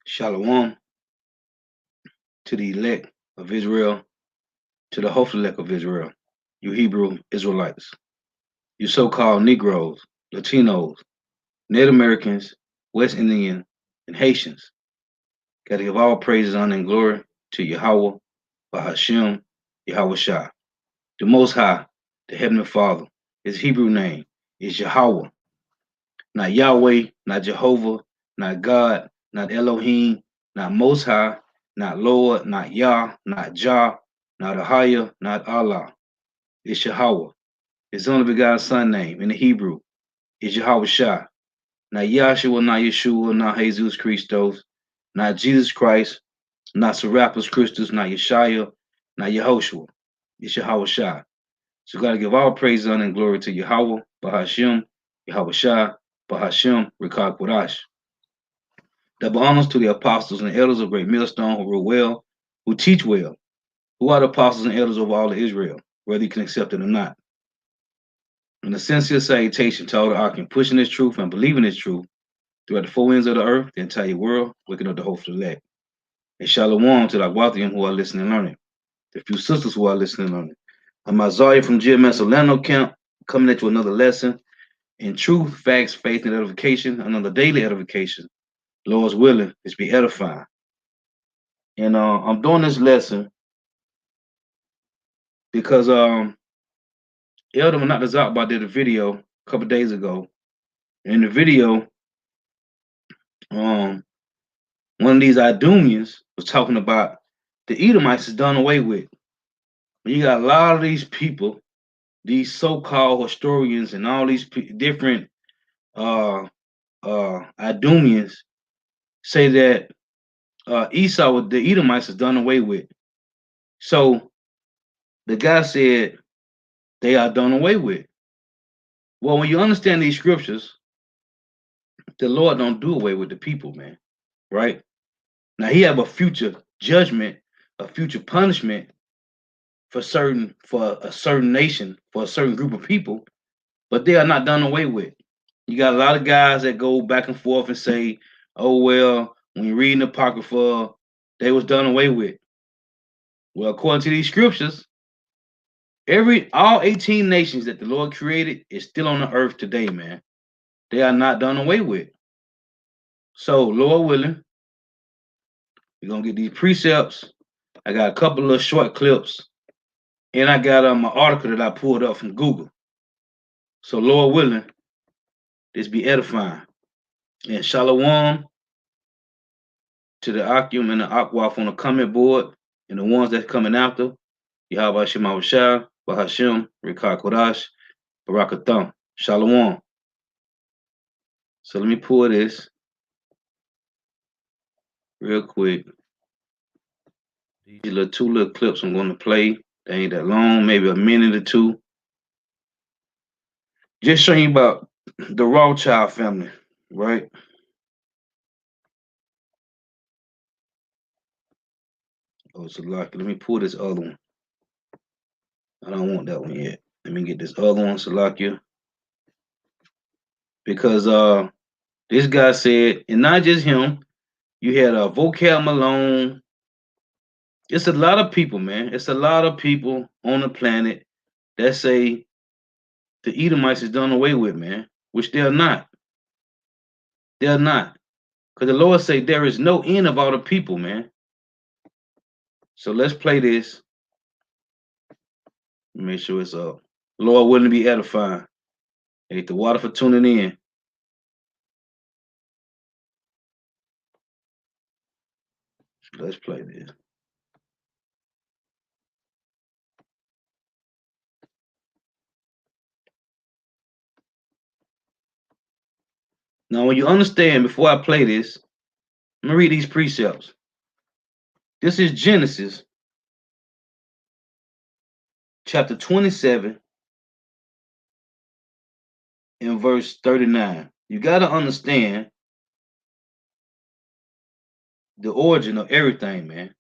Shalom to the elect of Israel, to the hopeful elect of Israel, you Hebrew Israelites, you so-called Negroes, Latinos, Native Americans, West Indian, and Haitians. Got to give all praises, honor, and glory to Yahweh, Bahashem, Yahweh Shah, the Most High, the Heavenly Father. His Hebrew name is Yahweh, not Yahweh, not Jehovah, not God, not Elohim, not Most High, not Lord, not Yah, not Jah, not Ahaya, not Allah. It's Yahweh. His only begotten Son name in the Hebrew is Yahweh Shah. Not Yahshua, not Yeshua, not Jesus Christos, not Jesus Christ, not Serapis Christus, not Yeshaya, not Yehoshua. It's Yahweh Shah. So we got to give all praise, honor, and glory to Yahweh, Bahashem, Yahweh Shah, Bahashem, Rikad Kodash. Double honors to the apostles and elders of Great Millstone who rule well, who teach well, who are the apostles and elders of all of Israel, whether you can accept it or not. And a sincere salutation to all the Akim pushing this truth and believing this truth throughout the four ends of the earth, the entire world, waking up the hopeful elect. And shalom to the Aguathian who are listening and learning, the few sisters who are listening and learning. I'm Isaiah from GMS Orlando Camp, coming at you another lesson in truth, facts, faith, and edification, another daily edification. Lord's willing is be edifying. And I'm doing this lesson because Elder Manatazakba did a video a couple days ago. In the video, one of these Idumeans was talking about the Edomites is done away with. You got a lot of these people, these so-called historians, and all these different Idumeans say that Esau, the Edomites, is done away with. So the guy said they are done away with. Well, when you understand these scriptures, the Lord don't do away with the people, man. Right? Now he have a future judgment, a future punishment for a certain nation, for a certain group of people, but they are not done away with. You got a lot of guys that go back and forth and say, "Oh well, when you're reading the Apocrypha, they was done away with." Well, according to these scriptures, all 18 nations that the Lord created is still on the earth today, man. They are not done away with. So, Lord willing, we're gonna get these precepts. I got a couple of short clips, and I got my article that I pulled up from Google. So, Lord willing, this be edifying. And Shalom to the Akim and the Akwaf on the comment board, and the ones that's coming after. Yahweh Shema Shah, Bahashem, Rikah Kodash, Barakatham. Shalom. So let me pull this real quick. These two little clips I'm going to play. They ain't that long, maybe a minute or two. Just showing you about the Rothschild family, right? Oh, so let me pull this other one. I don't want that one yet. Let me get this other one, Salakia. Because this guy said, and not just him, you had Vocab Malone. It's a lot of people, man. It's a lot of people on the planet that say the Edomites is done away with, man, which they're not. They're not. Because the Lord say there is no end of all the people, man. So let's play this. Make sure it's up. Lord wouldn't be edifying. Hey, the water for tuning in. Let's play this. Now, when you understand, before I play this, I'm going to read these precepts. This is Genesis chapter 27 and verse 39. You got to understand the origin of everything, man,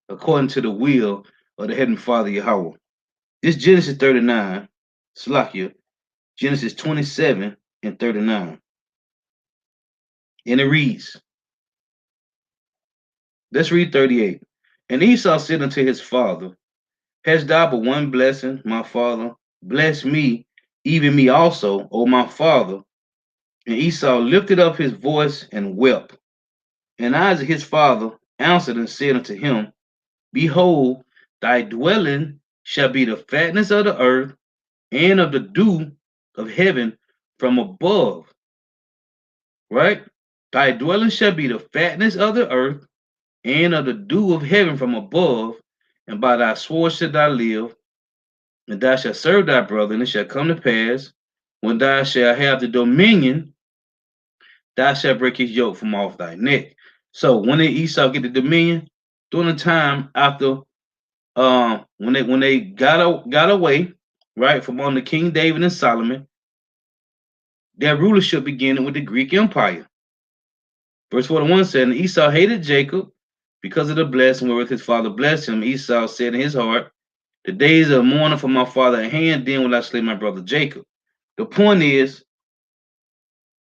according to the will of the Heavenly Father Yahweh. This Genesis 39, Slakia, Genesis 27 and 39. And it reads, Let's read 38. And Esau said unto his father, Hast thou but one blessing, my father? Bless me, even me also, O my father. And Esau lifted up his voice and wept. And Isaac his father answered and said unto him, Behold, thy dwelling shall be the fatness of the earth and of the dew of heaven from above. Right? Thy dwelling shall be the fatness of the earth and of the dew of heaven from above, and by thy sword shalt thou live, and thou shalt serve thy brother, and it shall come to pass, when thou shalt have the dominion, thou shalt break his yoke from off thy neck. So when did Esau get the dominion? During the time after when they got away, right, from under King David and Solomon, their rulership began with the Greek Empire. Verse 41 said, and Esau hated Jacob because of the blessing wherewith his father blessed him. Esau said in his heart, the days of mourning for my father at hand, then will I slay my brother Jacob. The point is,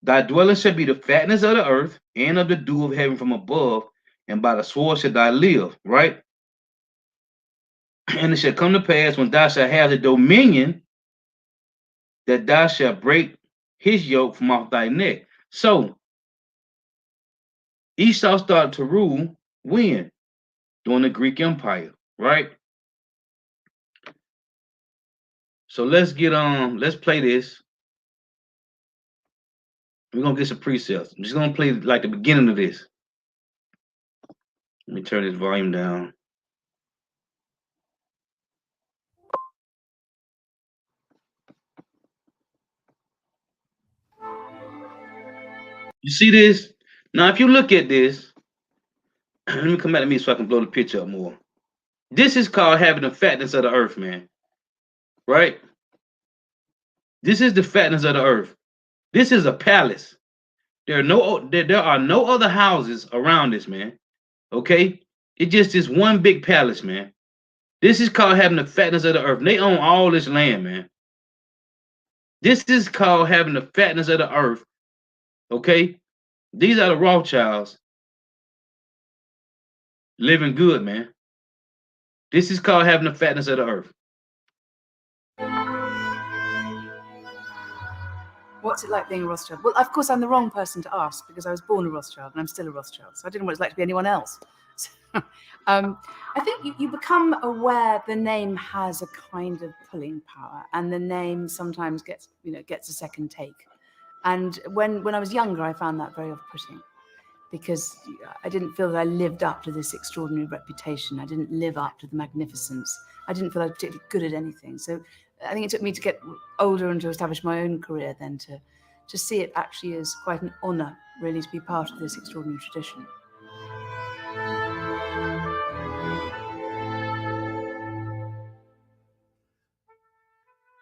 thy dwelling shall be the fatness of the earth and of the dew of heaven from above, and by the sword shall thou live, right? And it shall come to pass when thou shalt have the dominion that thou shalt break his yoke from off thy neck. So Esau started to rule when? During the Greek Empire, right? So let's play this. We're gonna get some precepts. I'm just gonna play like the beginning of this. Let me turn this volume down. You see this? Now, if you look at this, let me come back to me so I can blow the picture up more. This is called having the fatness of the earth, man. Right? This is the fatness of the earth. This is a palace. There are no other houses around this, man. Okay? It just is one big palace, man. This is called having the fatness of the earth. They own all this land, man. This is called having the fatness of the earth. Okay? These are the Rothschilds living good, man. This is called having the fatness of the earth. What's it like being a Rothschild? Well, of course, I'm the wrong person to ask because I was born a Rothschild and I'm still a Rothschild. So I didn't know what it's like to be anyone else. I think you become aware the name has a kind of pulling power, and the name sometimes gets a second take. And when I was younger, I found that very off-putting because I didn't feel that I lived up to this extraordinary reputation. I didn't live up to the magnificence. I didn't feel I was particularly good at anything. So I think it took me to get older and to establish my own career then to see it actually as quite an honor, really, to be part of this extraordinary tradition.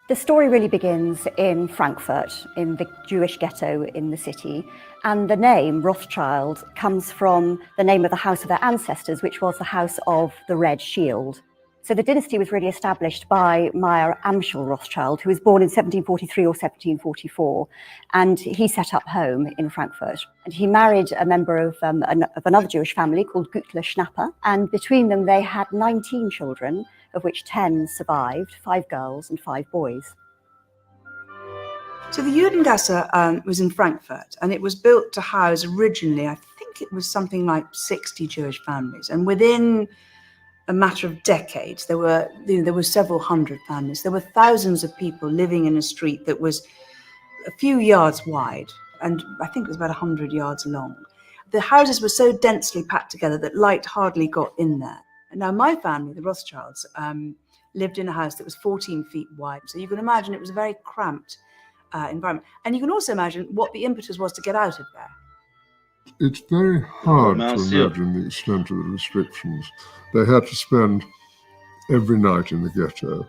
The story really begins in Frankfurt, in the Jewish ghetto in the city, and the name Rothschild comes from the name of the house of their ancestors, which was the House of the Red Shield. So the dynasty was really established by Meyer Amschel Rothschild, who was born in 1743 or 1744, and he set up home in Frankfurt. And he married a member of another Jewish family called Güttler Schnapper, and between them they had 19 children, of which 10 survived, 5 girls and 5 boys. So the Judengasse was in Frankfurt, and it was built to house originally, I think it was something like 60 Jewish families. And within a matter of decades, there were several hundred families. There were thousands of people living in a street that was a few yards wide, and I think it was about 100 yards long. The houses were so densely packed together that light hardly got in there. Now, my family, the Rothschilds, lived in a house that was 14 feet wide. So you can imagine it was a very cramped environment. And you can also imagine what the impetus was to get out of there. It's very hard to imagine the extent of the restrictions. They had to spend every night in the ghetto.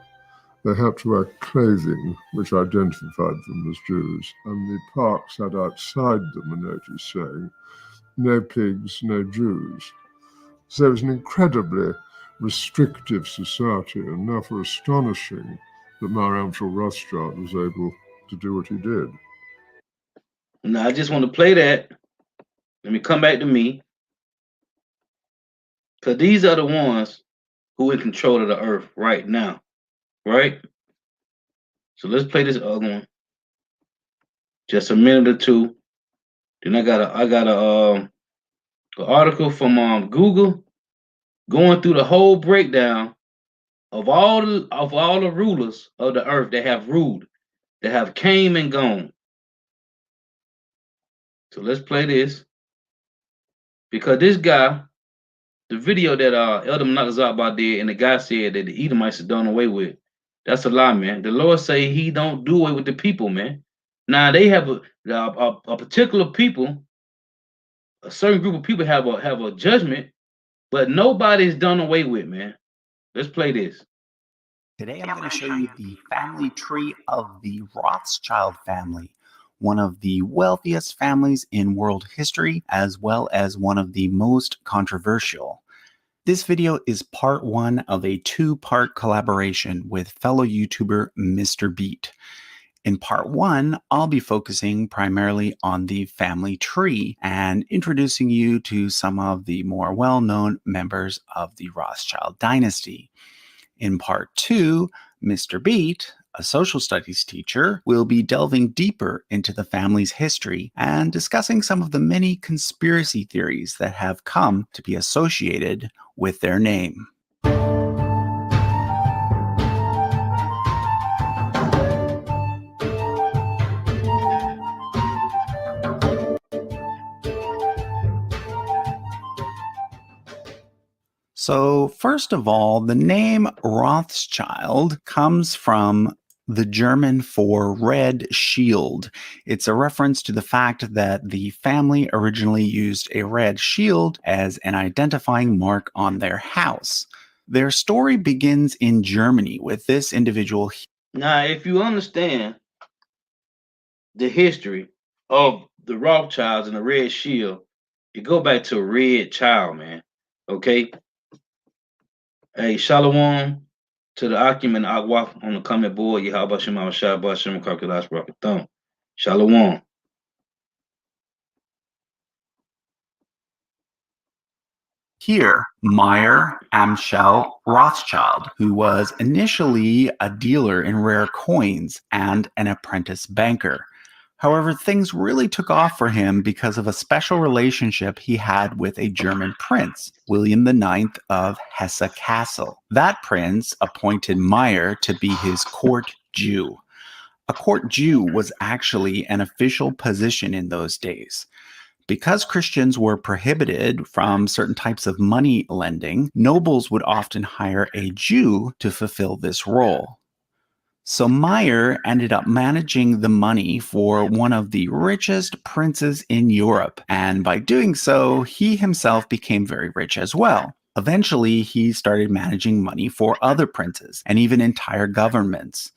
They had to wear clothing which identified them as Jews. And the parks had outside them a notice saying, no pigs, no Jews. So it was an incredibly restrictive society, and therefore astonishing that Meyer Amschel Rothschild was able to do what he did. Now, I just want to play that. Let me come back to me. Because these are the ones who in control of the earth right now, right? So let's play this other one. Just a minute or two. Then I got an article from Google going through the whole breakdown of all the rulers of the earth that have ruled, that have came and gone. So let's play this. Because this guy, the video that Elder Menachezabah did, and the guy said that the Edomites are done away with. That's a lie, man. The Lord say He don't do away with the people, man. Now they have a particular people, a certain group of people have a judgment, but nobody's done away with, man. Let's play this. Today I'm going to show you the family tree of the Rothschild family, one of the wealthiest families in world history, as well as one of the most controversial. This video is part one of a two-part collaboration with fellow YouTuber Mr. Beat. In part one, I'll be focusing primarily on the family tree and introducing you to some of the more well-known members of the Rothschild dynasty. In part two, Mr. Beat, a social studies teacher, will be delving deeper into the family's history and discussing some of the many conspiracy theories that have come to be associated with their name. So, first of all, the name Rothschild comes from the German for red shield. It's a reference to the fact that the family originally used a red shield as an identifying mark on their house. Their story begins in Germany with this individual. Now, if you understand the history of the Rothschilds and the Red Shield, you go back to a red child, man. Okay? Hey, Shalom to the Akim and Agwa on the comment board. Yahweh Shem Shabbat Shem Karkalas Rakatham. Shalom. Here, Meyer Amschel Rothschild, who was initially a dealer in rare coins and an apprentice banker. However, things really took off for him because of a special relationship he had with a German prince, William IX of Hesse-Kassel. That prince appointed Meyer to be his court Jew. A court Jew was actually an official position in those days. Because Christians were prohibited from certain types of money lending, nobles would often hire a Jew to fulfill this role. So Meyer ended up managing the money for one of the richest princes in Europe, and by doing so, he himself became very rich as well. Eventually, he started managing money for other princes and even entire governments.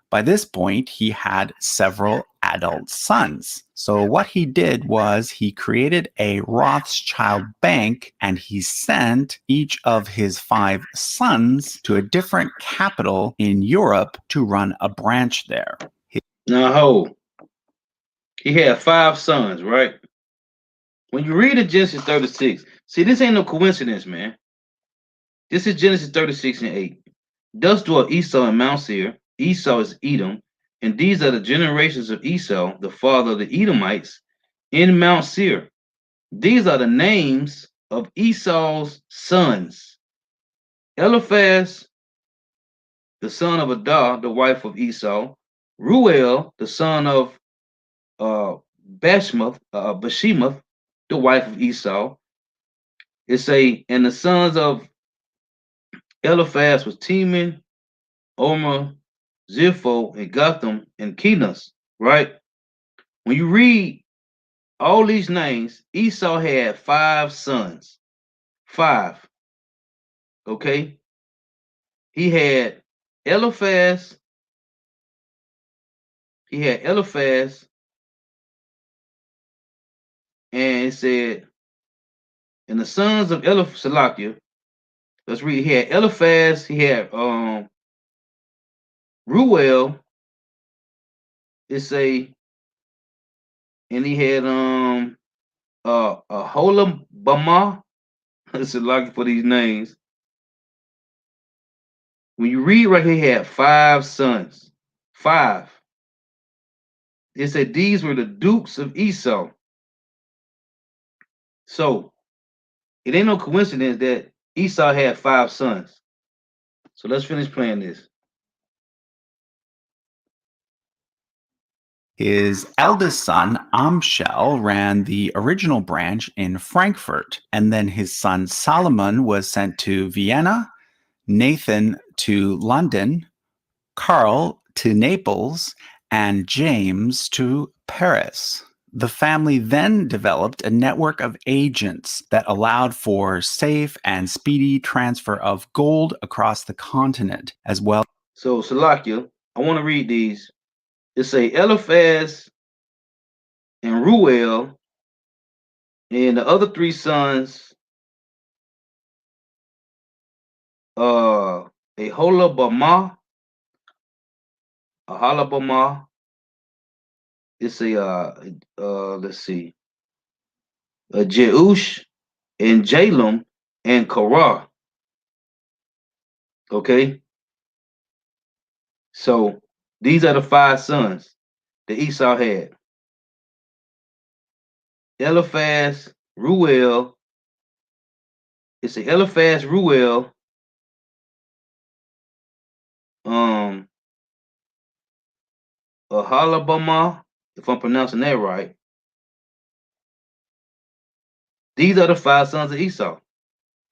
By this point, he had several adult sons. So what he did was he created a Rothschild bank, and he sent each of his 5 sons to a different capital in Europe to run a branch there. Now, he had 5 sons, right? When you read in Genesis 36, see, this ain't no coincidence, man. This is Genesis 36 and 8. Thus dwelt Esau in Mount Seir. Esau is Edom, and these are the generations of Esau, the father of the Edomites, in Mount Seir. These are the names of Esau's sons. Eliphaz, the son of Adah, the wife of Esau. Ruel, the son of Bashemath, the wife of Esau. And the sons of Eliphaz was Teman, Omer, Zipho, and Gotham, and Kenas, right? When you read all these names, Esau had 5 sons. 5. Okay? He had Eliphaz. And it said, and the sons of Salakia, let's read. He had Eliphaz, he had Ruel, and he had Holabamah, It's a lucky for these names. When you read right here, he had 5 sons. 5. It said these were the dukes of Esau. So it ain't no coincidence that Esau had 5 sons. So let's finish playing this. His eldest son, Amschel, ran the original branch in Frankfurt, and then his son Solomon was sent to Vienna, Nathan to London, Karl to Naples, and James to Paris. The family then developed a network of agents that allowed for safe and speedy transfer of gold across the continent as well. So Salakia, I want to read these. It say Eliphaz and Ruel and the other 3 sons, Aholabamah, It's let's see, Jeush and Jalem and Korah. Okay, so these are the 5 sons that Esau had: Eliphaz, Ruel. It's a Eliphaz, Ruel, Aholabamah, if I'm pronouncing that right. These are the 5 sons of Esau.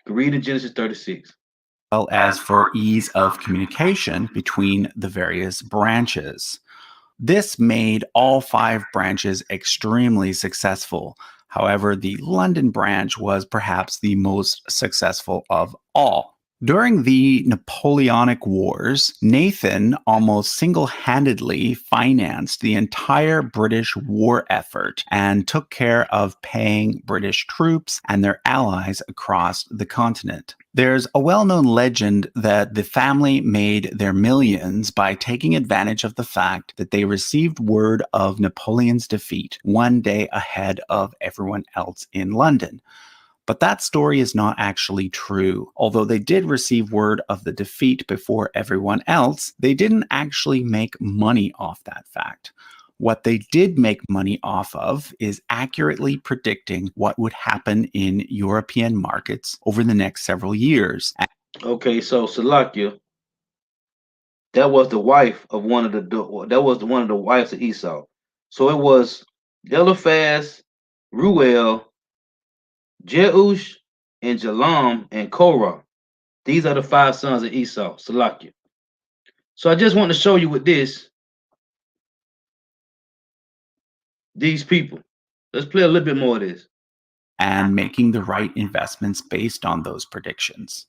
Read in Genesis 36. Well as for ease of communication between the various branches. This made all 5 branches extremely successful. However, the London branch was perhaps the most successful of all. During the Napoleonic Wars, Nathan almost single-handedly financed the entire British war effort and took care of paying British troops and their allies across the continent. There's a well-known legend that the family made their millions by taking advantage of the fact that they received word of Napoleon's defeat one day ahead of everyone else in London. But that story is not actually true. Although they did receive word of the defeat before everyone else, they didn't actually make money off that fact. What they did make money off of is accurately predicting what would happen in European markets over the next several years. Okay, so Salakia, that was the wife of one of the wives of Esau. So it was Eliphaz, Ruel, Jeush, and Jalam, and Korah. These are the 5 sons of Esau, Salakia. So I just want to show you with these people. Let's play a little bit more of this. And making the right investments based on those predictions.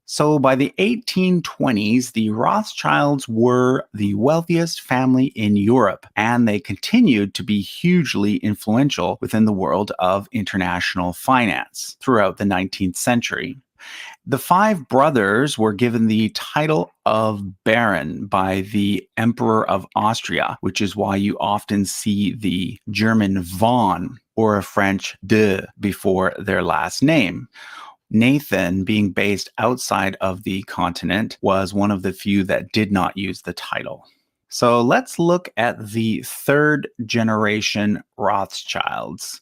So by the 1820s, the Rothschilds were the wealthiest family in Europe, and they continued to be hugely influential within the world of international finance throughout the 19th century. The 5 brothers were given the title of Baron by the Emperor of Austria, which is why you often see the German von or a French de before their last name. Nathan, being based outside of the continent, was one of the few that did not use the title. So let's look at the 3rd generation Rothschilds.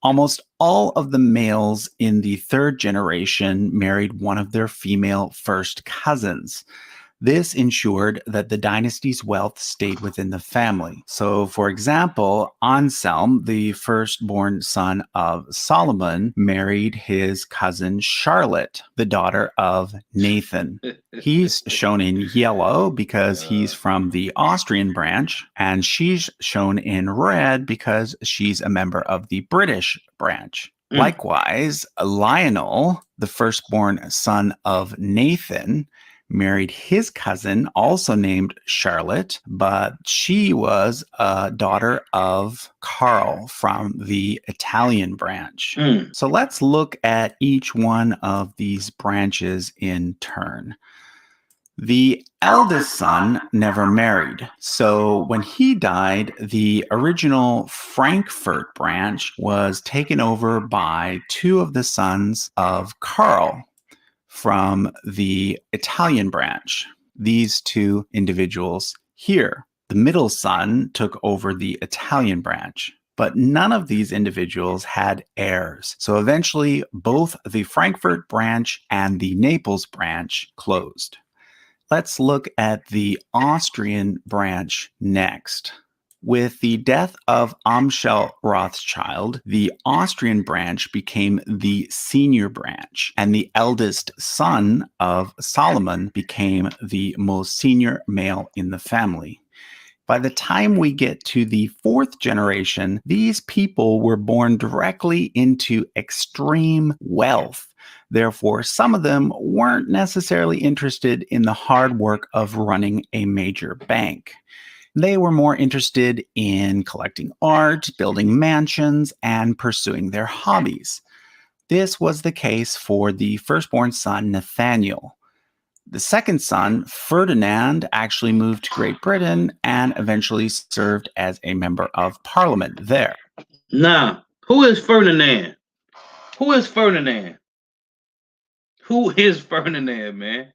Almost all of the males in the 3rd generation married one of their female first cousins. This ensured that the dynasty's wealth stayed within the family. So, for example, Anselm, the firstborn son of Solomon, married his cousin Charlotte, the daughter of Nathan. He's shown in yellow because he's from the Austrian branch, and she's shown in red because she's a member of the British branch. Likewise, Lionel, the firstborn son of Nathan, married his cousin, also named Charlotte, but she was a daughter of Karl from the Italian branch. So let's look at each one of these branches in turn. The eldest son never married. So when he died, the original Frankfurt branch was taken over by two of the sons of Karl from the Italian branch. These two individuals here. The middle son took over the Italian branch. But none of these individuals had heirs. So eventually, both the Frankfurt branch and the Naples branch closed. Let's look at the Austrian branch next. With the death of Amschel Rothschild, the Austrian branch became the senior branch, and the eldest son of Solomon became the most senior male in the family. By the time we get to the fourth generation, these people were born directly into extreme wealth. Therefore, some of them weren't necessarily interested in the hard work of running a major bank. They were more interested in collecting art, building mansions, and pursuing their hobbies. This was the case for the firstborn son, Nathaniel. The second son, Ferdinand, actually moved to Great Britain and eventually served as a member of parliament there. Now, who is Ferdinand? Who is Ferdinand? Who is Ferdinand, man?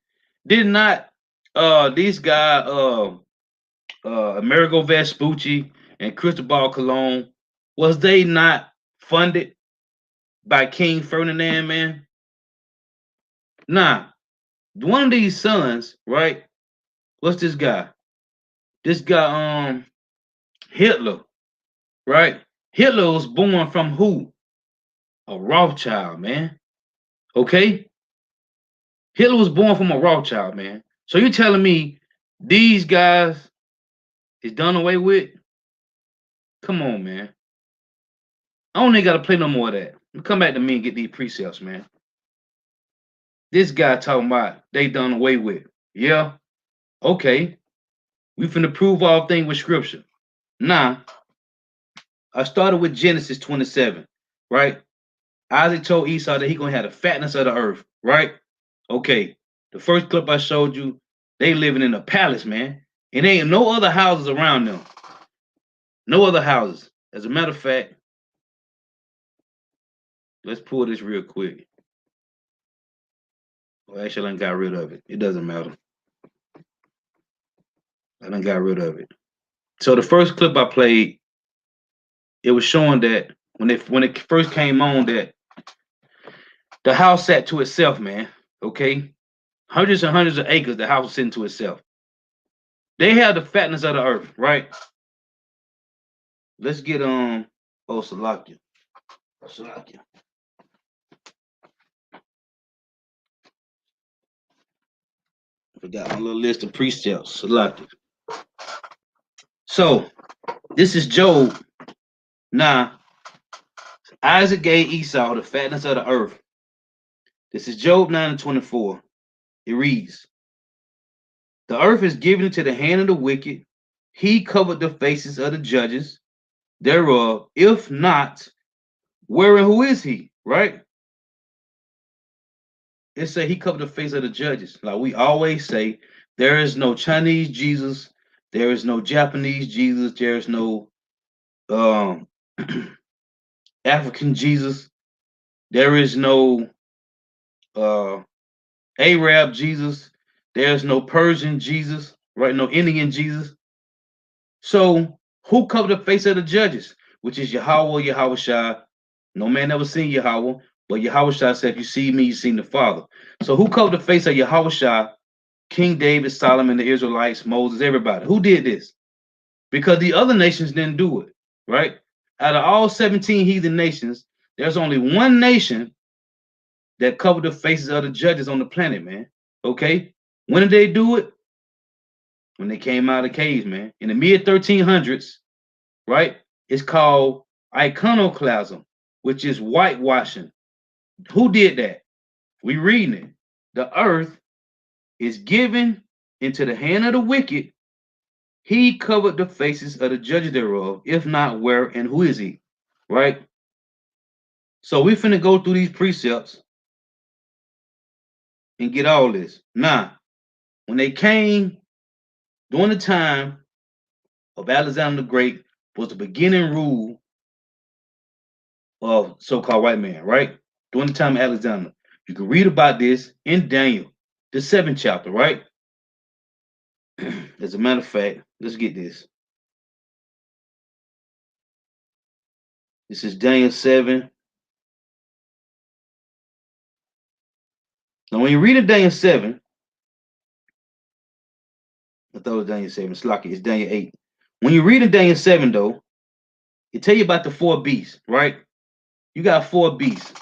Did not these guys, Amerigo Vespucci and Cristobal Colon, was they not funded by King Ferdinand, man? Nah, one of these sons, right? What's this guy? This guy, Hitler, right? Hitler was born from who? A Rothschild, man. Okay? Hitler was born from a Rothschild, man. So you're telling me these guys is done away with? Come on, man. I don't even got to play no more of that. Come back to me and get these precepts, man. This guy talking about they done away with. Yeah. Okay. We finna prove all things with scripture. Now, I started with Genesis 27, right? Isaac told Esau that he gonna have the fatness of the earth, right? Okay. The first clip I showed you, they living in a palace, man. And there ain't no other houses around them. No other houses. As a matter of fact, let's pull this real quick. Well, actually, I done got rid of it. It doesn't matter. I done got rid of it. So the first clip I played, it was showing that when it first came on, that the house sat to itself, man. Okay, hundreds and hundreds of acres. The house was sitting to itself. They have the fatness of the earth, right? Let's get Salakia. Salakia. Forgot my little list of precepts. Salakia. So this is Job. Now, Isaac gave Esau the fatness of the earth. This is Job 9:24. It reads, the earth is given into the hand of the wicked. He covered the faces of the judges thereof. If not, where and who is he? Right? It say he covered the face of the judges. Like we always say, there is no Chinese Jesus. There is no Japanese Jesus. There is no African Jesus. There is no Arab Jesus. There's no Persian Jesus, right? No Indian Jesus. So who covered the face of the judges? Which is Yahweh, Yahweh Shai. No man ever seen Yahweh, but Yahweh Shai said, if you see me, you seen the Father. So who covered the face of Yahweh Shai? King David, Solomon, the Israelites, Moses, everybody. Who did this? Because the other nations didn't do it, right? Out of all 17 heathen nations, there's only one nation that covered the faces of the judges on the planet, man. Okay? When did they do it? When they came out of the caves, man. In the mid-1300s, right? It's called iconoclasm, which is whitewashing. Who did that? We reading it. The earth is given into the hand of the wicked. He covered the faces of the judges thereof. If not, where and who is he? Right? So we finna go through these precepts and get all this. Now, when they came during the time of Alexander the Great, was the beginning rule of so-called white man, right? During the time of Alexander. You can read about this in Daniel, the 7th chapter, right? As a matter of fact, let's get this. This is Daniel 7. Now, when you read in Daniel 7, I thought it was Daniel 7. It's lucky. It's Daniel 8. When you read in Daniel 7, though, it tell you about the 4 beasts, right? You got 4 beasts.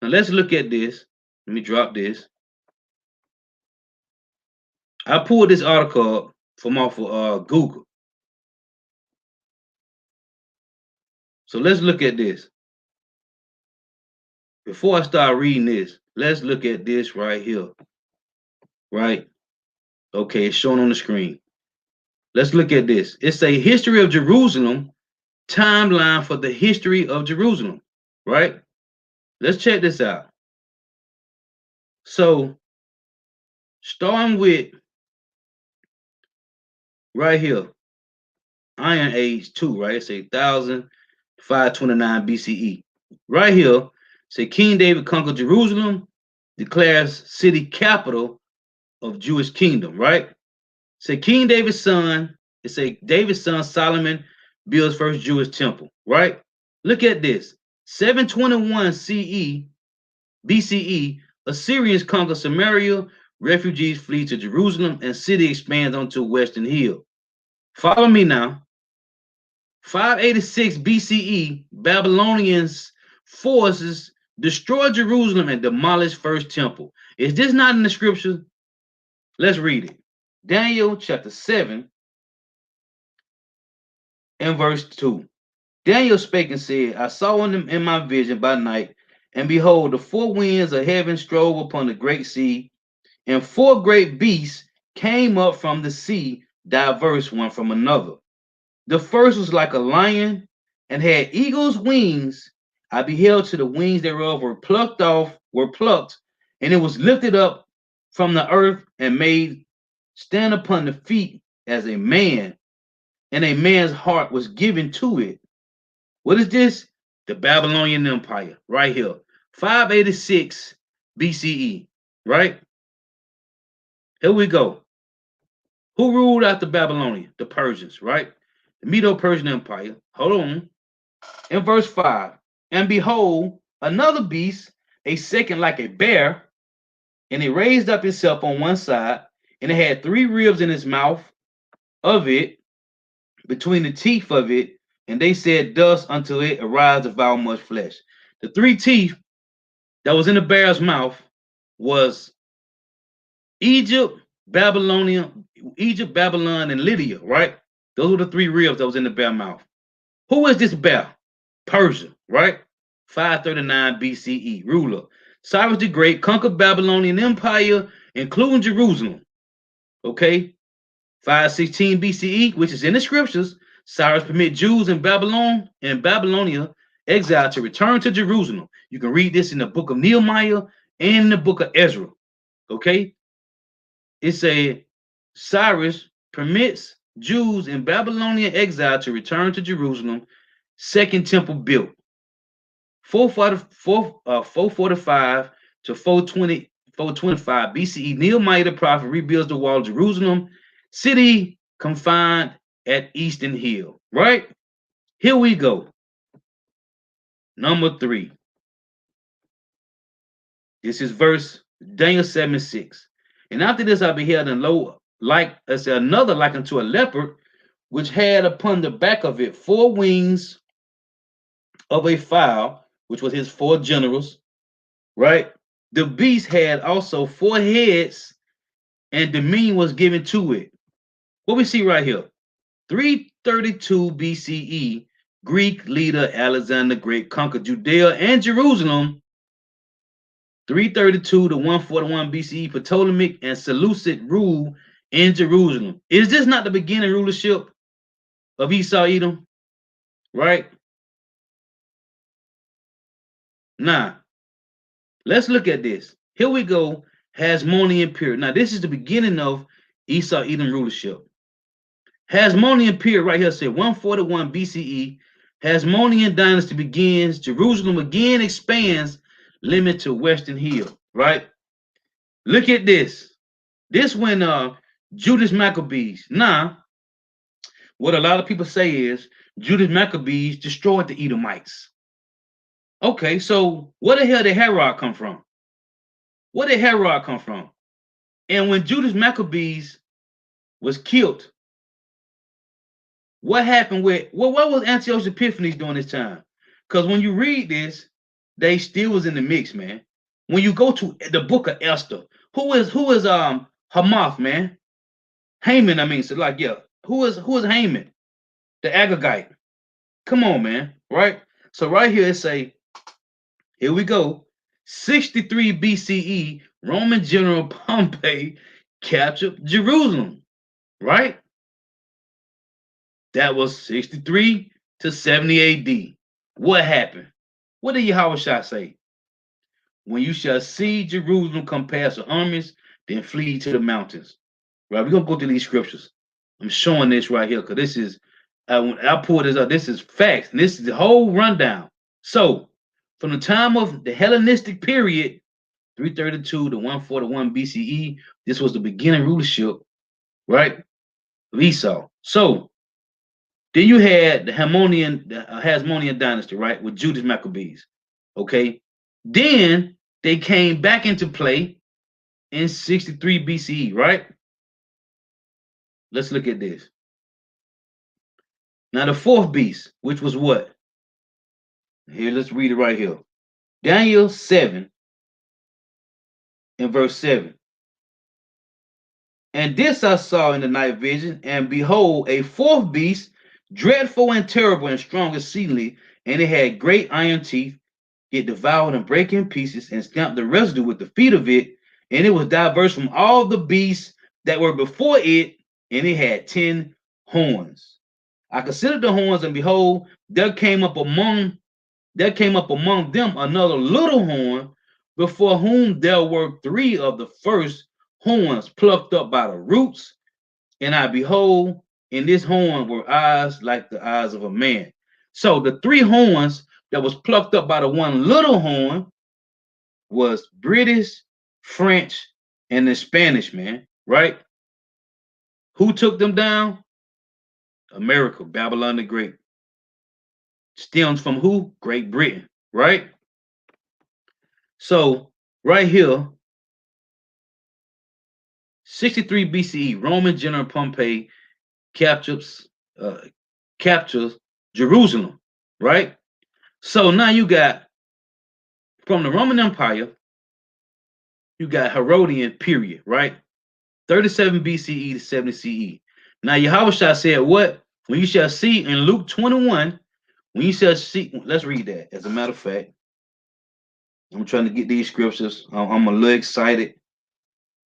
Now, let's look at this. Let me drop this. I pulled this article up from off of Google. So let's look at this. Before I start reading this, let's look at this right here. Right? Okay, it's shown on the screen. Let's look at this. It's a history of Jerusalem, timeline for the history of Jerusalem. Right? Let's check this out. So, starting with right here, Iron Age 2, right? It's 1529 BCE. Right here, say King David conquered Jerusalem, declares city capital of Jewish kingdom, right? Say King David's son, it say David's son Solomon builds first Jewish temple, right? Look at this. 721 BCE, Assyrians conquer Samaria, refugees flee to Jerusalem, and city expands onto Western Hill. Follow me now. 586 BCE, Babylonians forces destroy Jerusalem and demolish first temple. Is this not in the scriptures? Let's read it. Daniel chapter 7 and verse 2. Daniel spake and said, I saw in my vision by night, and behold, the 4 winds of heaven strove upon the great sea, and 4 great beasts came up from the sea, diverse one from another. The first was like a lion, and had eagle's wings. I beheld till the wings thereof were plucked, and it was lifted up from the earth and made stand upon the feet as a man, and a man's heart was given to it. What is this? The Babylonian Empire, right here. 586 BCE, right? Here we go. Who ruled after Babylonia? The Persians, right? The Medo-Persian Empire. Hold on. In verse 5, and behold, another beast, a second like a bear, and it raised up itself on one side, and it had 3 ribs in its mouth of it, between the teeth of it, and they said thus until it arise devour much flesh. The 3 teeth that was in the bear's mouth was Egypt, Babylon, and Lydia, right? Those were the 3 ribs that was in the bear mouth. Who is this bear? Persia, right? 539 BCE, ruler. Cyrus the Great conquered Babylonian Empire, including Jerusalem. Okay? 516 BCE, which is in the scriptures, Cyrus permit Jews in Babylonia exile to return to Jerusalem. You can read this in the book of Nehemiah and the book of Ezra. Okay? It says Cyrus permits Jews in Babylonian exile to return to Jerusalem. Second temple built. 445 to 425 BCE, Nehemiah the prophet rebuilds the wall of Jerusalem, city confined at Eastern Hill. Right? Here we go. Number 3. This is verse Daniel 7:6. And after this I beheld and lo, like as another like unto a leopard, which had upon the back of it 4 wings of a fowl, which was his 4 generals, right? The beast had also 4 heads, and dominion was given to it. What we see right here, 332 BCE, Greek leader Alexander the Great conquered Judea and Jerusalem. 332 to 141 BCE, Ptolemaic and Seleucid rule in Jerusalem. Is this not the beginning rulership of Esau Edom? Right? Now, let's look at this. Here we go. Hasmonean period. Now, this is the beginning of Esau Edom rulership. Hasmonean period right here said 141 BCE. Hasmonean dynasty begins. Jerusalem again expands, limit to Western Hill. Right? Look at this. This when Judas Maccabees. Now, what a lot of people say is Judas Maccabees destroyed the Edomites. Okay, so where the hell did Herod come from? Where did Herod come from? And when Judas Maccabees was killed, what happened with, well, what was Antiochus Epiphanes during this time? Because when you read this, they still was in the mix, man. When you go to the book of Esther, who is Hamath, man? Haman, I mean, so like, yeah, who is Haman? The Agagite. Come on, man, right? So right here it say, here we go, 63 BCE, Roman general Pompey captured Jerusalem, right? That was 63 to 70 AD. What happened? What did Yahushua say? When you shall see Jerusalem come past the armies, then flee to the mountains. Right? We're going to go through these scriptures. I'm showing this right here because this is, when I pull this up, this is facts. And this is the whole rundown. So, from the time of the Hellenistic period, 332 to 141 BCE, this was the beginning rulership, right, of Esau. So, then you had the Hasmonean dynasty, right, with Judas Maccabees. Okay. Then they came back into play in 63 BCE, right? Let's look at this. Now, the fourth beast, which was what? Here, let's read it right here. Daniel 7 and verse 7. And this I saw in the night vision, and behold, a fourth beast, dreadful and terrible and strong exceedingly, and it had great iron teeth. It devoured and brake in pieces and stamped the residue with the feet of it, and it was diverse from all the beasts that were before it, and it had 10 horns. I considered the horns, and behold, there came up among them another little horn, before whom there were 3 of the first horns plucked up by the roots, and I behold, in this horn were eyes like the eyes of a man. So the 3 horns that was plucked up by the one little horn was British, French, and the Spanish, man, right? Who took them down? America, Babylon the Great. Stems from who? Great Britain, right? So right here, 63 BCE, Roman general Pompey captures Jerusalem, right? So now you got, from the Roman Empire, you got Herodian period, right? 37 BCE to 70 CE. Now Yahushua said what? When you shall see in Luke 21, when you shall see, let's read that. As a matter of fact, I'm trying to get these scriptures. I'm a little excited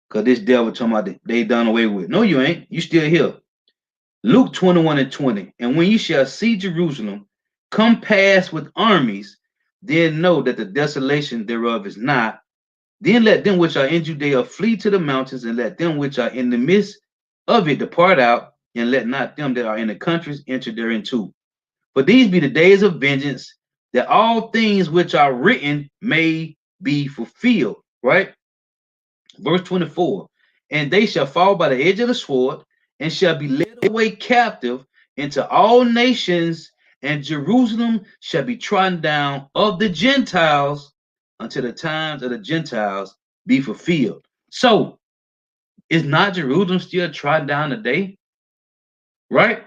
because this devil talking about they done away with. No, you ain't. You still here. Luke 21 and 20. And when you shall see Jerusalem come past with armies, then know that the desolation thereof is not. Then let them which are in Judea flee to the mountains, and let them which are in the midst of it depart out, and let not them that are in the countries enter thereinto. For these be the days of vengeance, that all things which are written may be fulfilled. Right? Verse 24. And they shall fall by the edge of the sword, and shall be led away captive into all nations, and Jerusalem shall be trodden down of the Gentiles until the times of the Gentiles be fulfilled. So, is not Jerusalem still trodden down today? Right?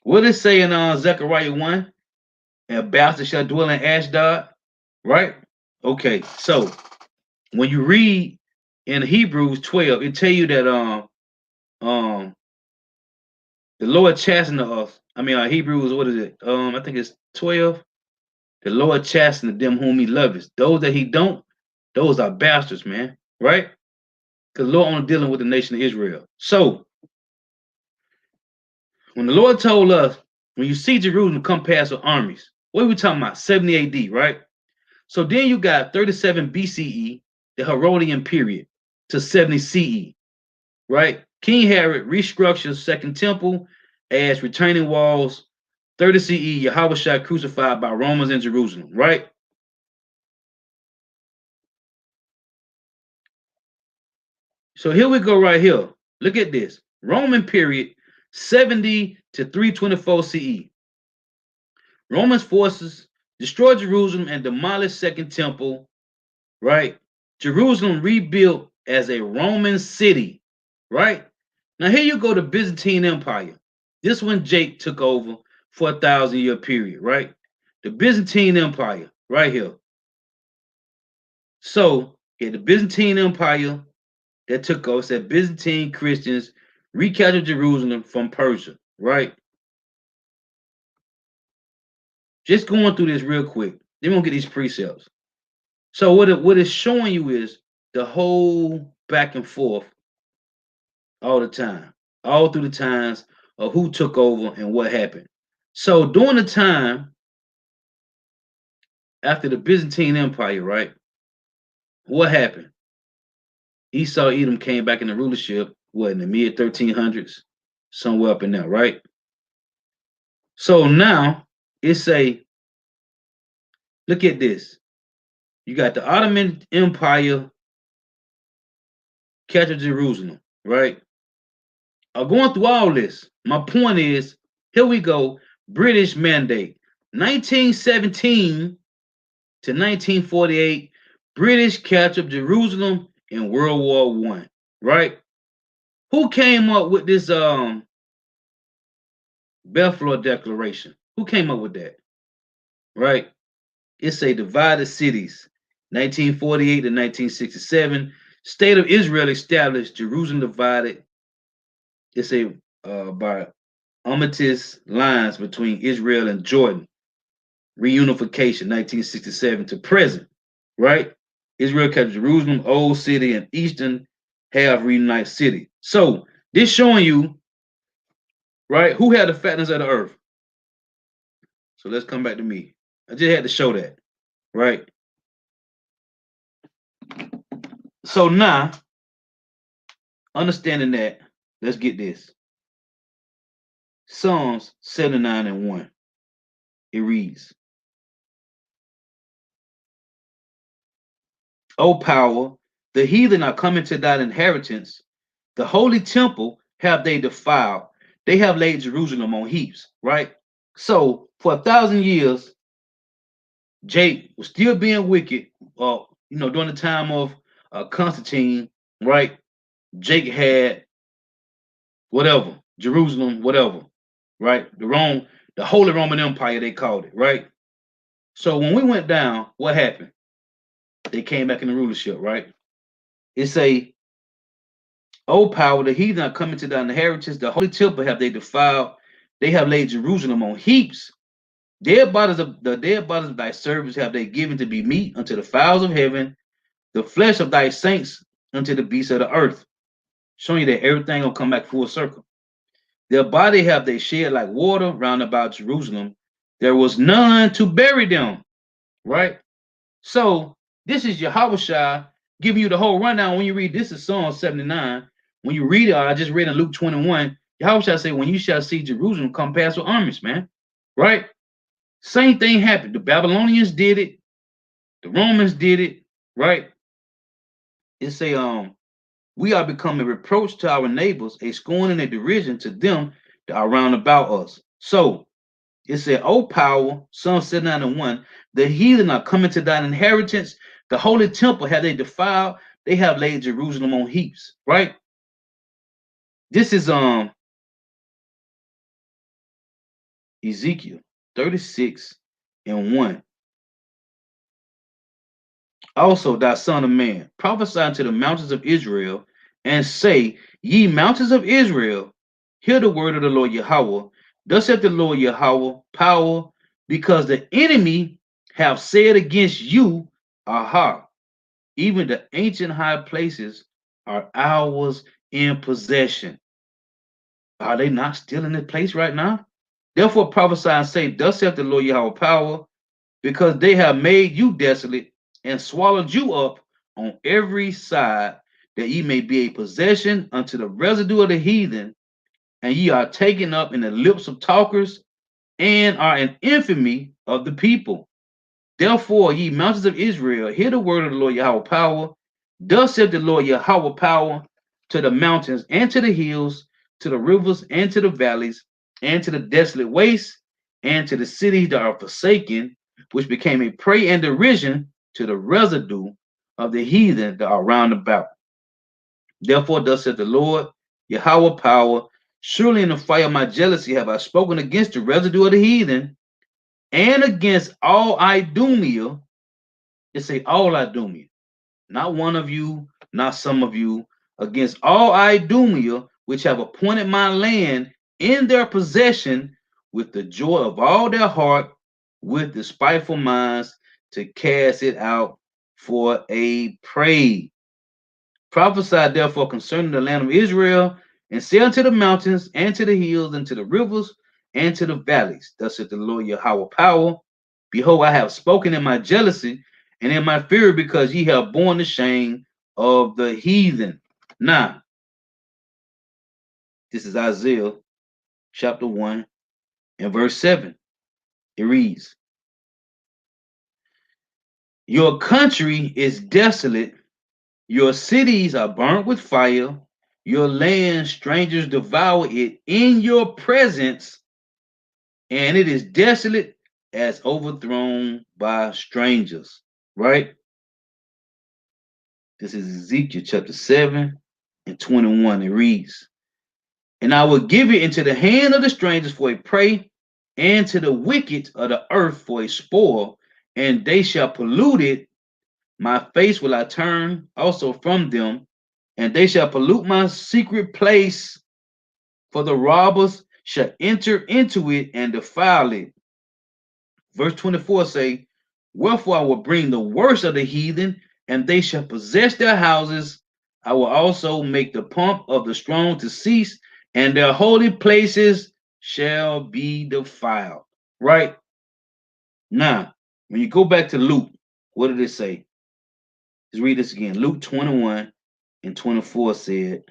What does it say in Zechariah 1? And a bastard shall dwell in Ashdod. Right? Okay, so when you read in Hebrews 12, it tell you that the Lord chastened us. I mean, Hebrews, what is it? I think it's 12. The Lord chastened them whom he loveth. Those that he don't, those are bastards, man. Right? Because the Lord only dealing with the nation of Israel. So, when the Lord told us, when you see Jerusalem come past with armies, what are we talking about? 70 AD, right? So then you got 37 BCE, the Herodian period. to 70 CE, right? King Herod restructures Second Temple as retaining walls. 30 CE, Yahushua crucified by Romans in Jerusalem, right? So here we go right here. Look at this. Roman period, 70 to 324 CE. Roman forces destroyed Jerusalem and demolished Second Temple, right? Jerusalem rebuilt as a Roman city, right? Now here you go to Byzantine Empire. This one Jake took over for 1,000-year period, right? The Byzantine Empire, right here. So yeah, the Byzantine Empire that took over said Byzantine Christians recaptured Jerusalem from Persia, right? Just going through this real quick. Then we'll get these precepts. So what it's showing you is the whole back and forth all the time, all through the times of who took over and what happened. So during the time after the Byzantine Empire, right? What happened? Esau Edom came back in the rulership, what, in the mid 1300s, somewhere up in there, right? So now it's look at this. You got the Ottoman Empire captured Jerusalem, right? Going through all this, my point is, here we go, British Mandate. 1917 to 1948, British captured Jerusalem in World War I, right? Who came up with this Balfour Declaration? Who came up with that? Right? It's a divided cities. 1948 to 1967, State of Israel established, Jerusalem divided. It's a by Armistice lines between Israel and Jordan. Reunification, 1967 to present, right? Israel captured Jerusalem, Old City, and Eastern half reunited city. So this showing you, right, who had the fatness of the earth. So let's come back to me. I just had to show that, right? So now, understanding that, let's get this. Psalms 79 and 1. It reads, O power, the heathen are coming to thy inheritance. The holy temple have they defiled. They have laid Jerusalem on heaps, right? So for 1,000 years, Jake was still being wicked. During the time of Constantine, right? Jake had whatever, Jerusalem, whatever, right? The Holy Roman Empire, they called it, right? So when we went down, what happened? They came back in the rulership, right? It's O power, the heathen are coming to thy inheritance. The holy temple have they defiled. They have laid Jerusalem on heaps. The dead bodies of thy servants have they given to be meat unto the fowls of heaven, the flesh of thy saints unto the beasts of the earth. Showing you that everything will come back full circle. Their body have they shed like water round about Jerusalem. There was none to bury them. Right? So this is Yahushua giving you the whole rundown. When you read this is Psalm 79. When you read it, I just read in Luke 21, Yahushua say, when you shall see Jerusalem come past with armies, man. Right? Same thing happened. The Babylonians did it. The Romans did it. Right? It's we are becoming a reproach to our neighbors, a scorn and a derision to them that are round about us. So it said, O power, Psalm 79 and 1, the heathen are coming to thine inheritance. The holy temple have they defiled. They have laid Jerusalem on heaps. Right? This is Ezekiel 36 and 1. Also, thou son of man, prophesy unto the mountains of Israel, and say, ye mountains of Israel, hear the word of the Lord Yahweh. Thus saith the Lord Yahweh, power, because the enemy have said against you, aha, even the ancient high places are ours in possession. Are they not still in the place right now? Therefore prophesy and say, thus saith the Lord Yahweh, power, because they have made you desolate and swallowed you up on every side. that ye may be a possession unto the residue of the heathen, and ye are taken up in the lips of talkers, and are an infamy of the people. Therefore, ye mountains of Israel, hear the word of the Lord Yahweh power. Thus said the Lord Yahweh power to the mountains and to the hills, to the rivers and to the valleys, and to the desolate wastes, and to the cities that are forsaken, which became a prey and derision to the residue of the heathen that are round about. Therefore, thus said the Lord Yahweh power, surely in the fire of my jealousy have I spoken against the residue of the heathen, and against all Idumea. It say all Idumea, not one of you, not some of you, against all Idumea, which have appointed my land in their possession with the joy of all their heart, with the spiteful minds, to cast it out for a prey. Prophesy therefore concerning the land of Israel, and say unto the mountains, and to the hills, and to the rivers, and to the valleys, thus saith the Lord Yahweh power, behold, I have spoken in my jealousy and in my fury, because ye have borne the shame of the heathen. Now, this is Isaiah chapter 1 and verse 7. It reads, your country is desolate, your cities are burnt with fire, your land strangers devour it in your presence, and it is desolate as overthrown by strangers. Right? This is Ezekiel chapter 7 and 21. It reads, and I will give it into the hand of the strangers for a prey, and to the wicked of the earth for a spoil, and they shall pollute it. My face will I turn also from them, and they shall pollute my secret place, for the robbers shall enter into it and defile it. Verse 24 say, wherefore I will bring the worst of the heathen, and they shall possess their houses. I will also make the pomp of the strong to cease, and their holy places shall be defiled. Right? Now, when you go back to Luke, what did it say? Let's read this again. Luke 21 and 24 said,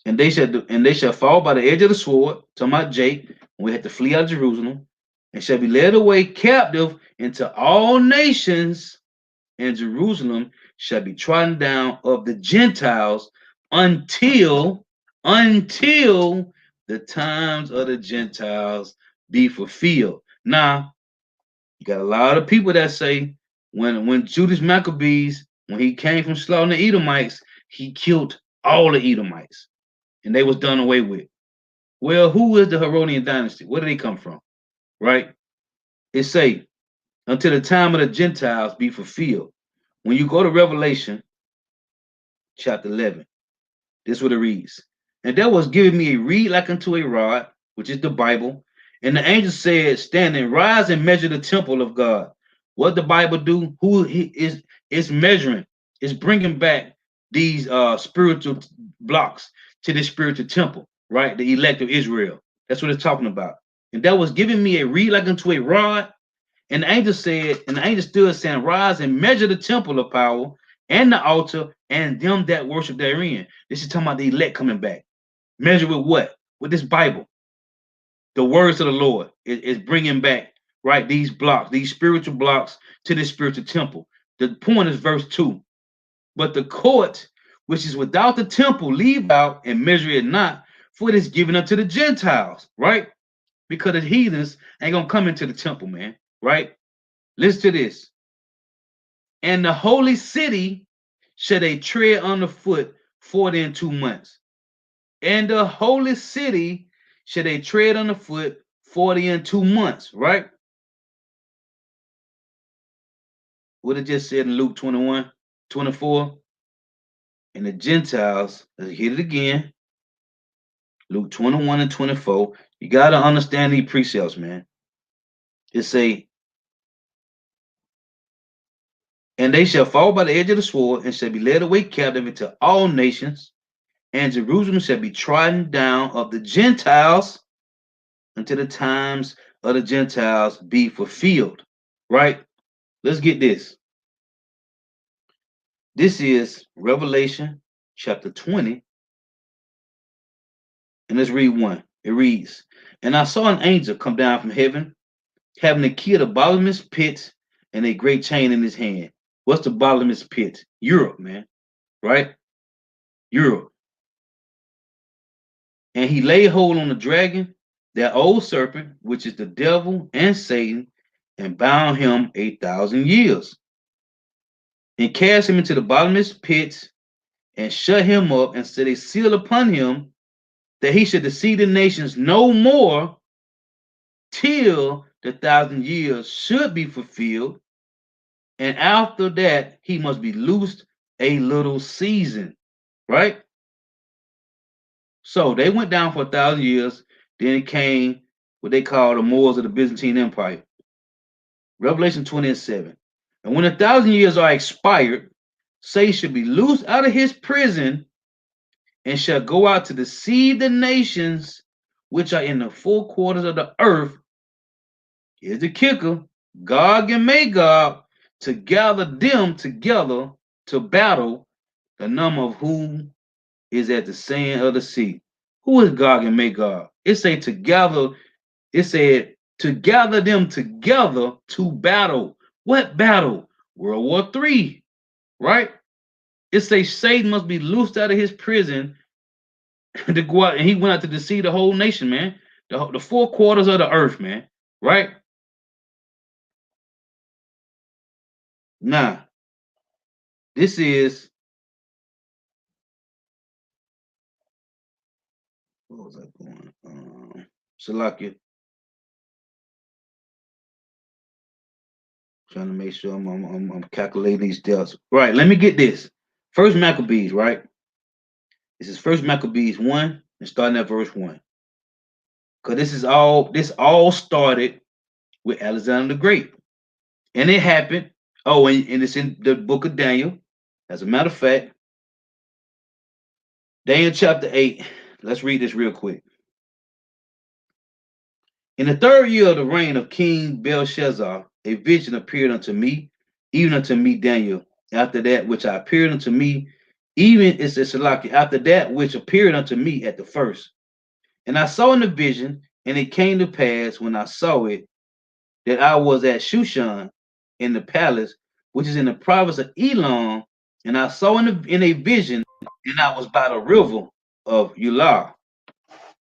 and they shall fall by the edge of the sword, talking about Jake, when we had to flee out of Jerusalem, and shall be led away captive into all nations, and Jerusalem shall be trodden down of the Gentiles until the times of the Gentiles be fulfilled. Now, you got a lot of people that say when Judas Maccabees, when he came from slaughtering the Edomites, he killed all the Edomites, and they was done away with. Well, who is the Herodian dynasty? Where do they come from? Right? It say, until the time of the Gentiles be fulfilled. When you go to Revelation chapter 11, this is what it reads. And there was given me a reed like unto a rod, which is the Bible. And the angel said, standing, rise and measure the temple of God. What the Bible do? Who he is measuring, is bringing back these spiritual blocks to this spiritual temple, right? The elect of Israel. That's what it's talking about. And that was giving me a reed like unto a rod. And the angel said, and the angel stood saying, rise and measure the temple of power and the altar and them that worship therein. This is talking about the elect coming back. Measure with what? With this Bible. The words of the Lord is bringing back, right, these blocks, these spiritual blocks to this spiritual temple. The point is verse 2. But the court, which is without the temple, leave out and measure it not, for it is given unto the Gentiles, right? Because the heathens ain't going to come into the temple, man. Right? Listen to this. And the holy city shall they tread underfoot 40 and 2 months. And the holy city shall they tread underfoot 40 and 2 months. Right? What it just said in Luke 21, 24. And the Gentiles, let's hit it again. Luke 21 and 24. You got to understand these precepts, man. It say, and they shall fall by the edge of the sword, and shall be led away captive into all nations, and Jerusalem shall be trodden down of the Gentiles until the times of the Gentiles be fulfilled. Right? Let's get this. This is Revelation chapter 20. And let's read 1. It reads, "And I saw an angel come down from heaven, having the key of the bottomless pit and a great chain in his hand." What's the bottomless pit? Europe, man. Right? Europe. "And he laid hold on the dragon, that old serpent, which is the devil and Satan, and bound him 1,000 years, and cast him into the bottomless pit, and shut him up, and set a seal upon him, that he should deceive the nations no more, till the 1,000 years should be fulfilled. And after that, he must be loosed a little season." Right? So they went down for 1,000 years. Then it came what they call the Moors of the Byzantine Empire. Revelation 20:7. "And when 1,000 years are expired, Satan shall be loosed out of his prison, and shall go out to deceive the nations which are in the four quarters of the earth." Here's the kicker: Gog and Magog, to gather them together to battle, the number of whom is at the sand of the sea. Who is Gog and Magog? It said to gather them together to battle. What battle? World War III, right? It says Satan must be loosed out of his prison to go out, and he went out to deceive the whole nation, man. The four quarters of the earth, man. Right? Now, this is, what was I going? Salakia. Trying to make sure I'm calculating these deaths. Right, let me get this. First Maccabees, right? This is First Maccabees 1, and starting at verse 1. Because this all started with Alexander the Great. And it happened. Oh, and it's in the book of Daniel. As a matter of fact, Daniel chapter 8. Let's read this real quick. "In the 3rd year of the reign of King Belshazzar, a vision appeared unto me, even unto me Daniel. After that which appeared unto me, even is Salaki, after that which appeared unto me at the first. And I saw in the vision, and it came to pass when I saw it, that I was at Shushan in the palace, which is in the province of Elam, and I saw in a vision, and I was by the river of Ulah."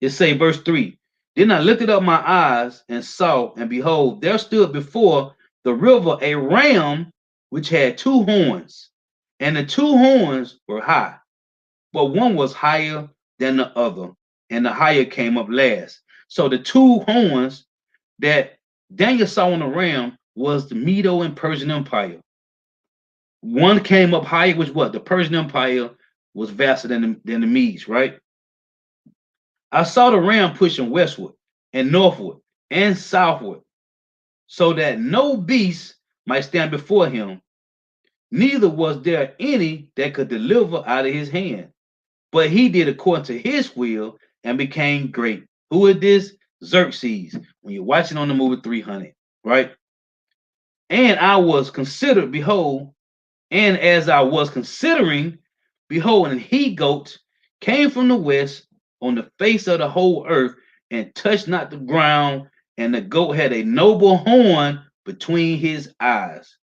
It say verse 3. "Then I lifted up my eyes and saw, and behold, there stood before the river a ram which had 2 horns, and the 2 horns were high, but one was higher than the other, and the higher came up last." So the 2 horns that Daniel saw on the ram was the Medo and Persian Empire. One came up higher, which what? The Persian Empire was vaster than the Medes, right? "I saw the ram pushing westward and northward and southward, so that no beast might stand before him, neither was there any that could deliver out of his hand. But he did according to his will and became great." Who is this? Xerxes, when you're watching on the movie 300, right? "And I was considered, behold, and as I was considering, behold, an he-goat came from the west on the face of the whole earth, and touched not the ground, and the goat had a noble horn between his eyes.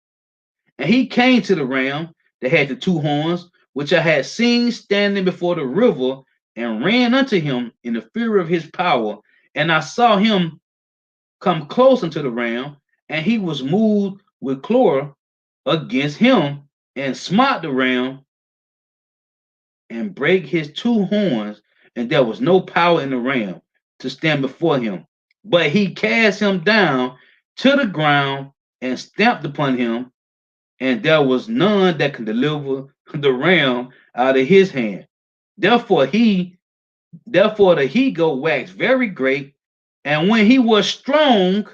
And he came to the ram that had the 2 horns, which I had seen standing before the river, and ran unto him in the fury of his power. And I saw him come close unto the ram, and he was moved with chlor against him, and smote the ram, and break his 2 horns, and there was no power in the ram to stand before him. But he cast him down to the ground and stamped upon him, and there was none that could deliver the ram out of his hand. Therefore the he-goat waxed very great, and when he was strong,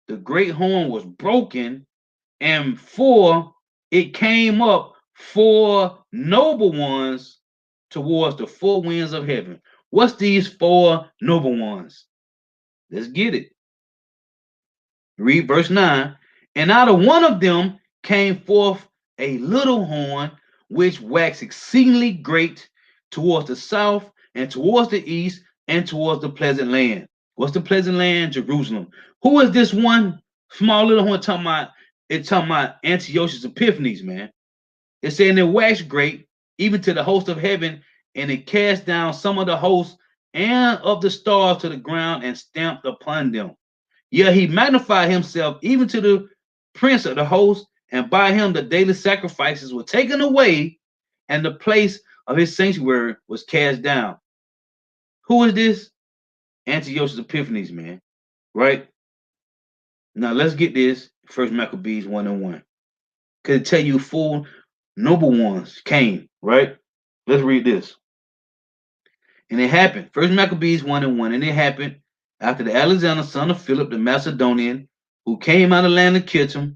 the great horn was broken, and it came up 4 noble ones towards the 4 winds of heaven. What's these 4 noble ones? Let's get it. Read verse 9. "And out of one of them came forth a little horn, which waxed exceedingly great towards the south and towards the east and towards the pleasant land. What's the pleasant land? Jerusalem. Who is this one small little horn talking about? It's talking about Antiochus Epiphanes, man. It's saying it waxed great, even to the host of heaven, and it cast down some of the hosts and of the stars to the ground and stamped upon them. Yet he magnified himself even to the prince of the host, and by him the daily sacrifices were taken away, and the place of his sanctuary was cast down. Who is this? Antiochus Epiphanes, man. Right? Now let's get this. First Maccabees 1:1. Could it tell you full noble ones came, right? Let's read this. And it happened. First Maccabees 1:1. And it happened after the Alexander, son of Philip the Macedonian, who came out of the land of Kittim,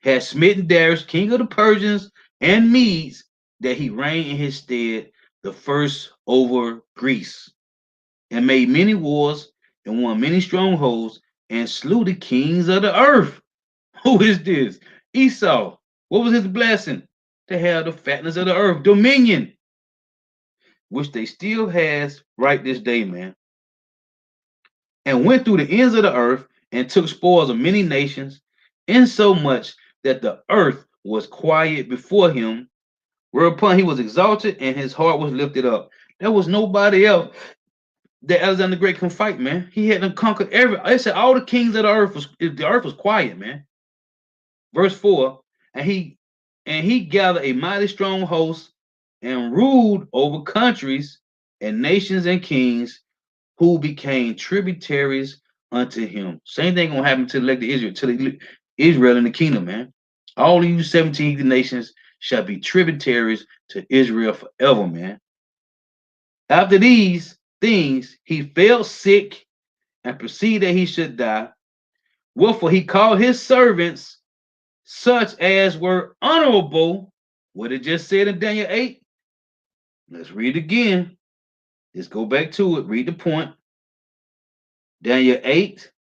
had smitten Darius, king of the Persians and Medes, that he reigned in his stead, the first over Greece, and made many wars and won many strongholds and slew the kings of the earth. Who is this? Esau. What was his blessing? To have the fatness of the earth, dominion, which they still has right this day, man. And went through the ends of the earth and took spoils of many nations, insomuch that the earth was quiet before him, whereupon he was exalted and his heart was lifted up. There was nobody else that Alexander the Great can fight, man. He had conquered I said all the kings of the earth was quiet, man. Verse 4, and he gathered a mighty strong host and ruled over countries and nations and kings who became tributaries unto him. Same thing gonna happen to the elect of Israel, Israel in the kingdom, man. All of you 17 nations shall be tributaries to Israel forever, man. After these things, he fell sick and perceived that he should die. Wherefore he called his servants, such as were honorable. What it just said in Daniel 8. Let's read it again. Let's go back to it. Read the point. Daniel 8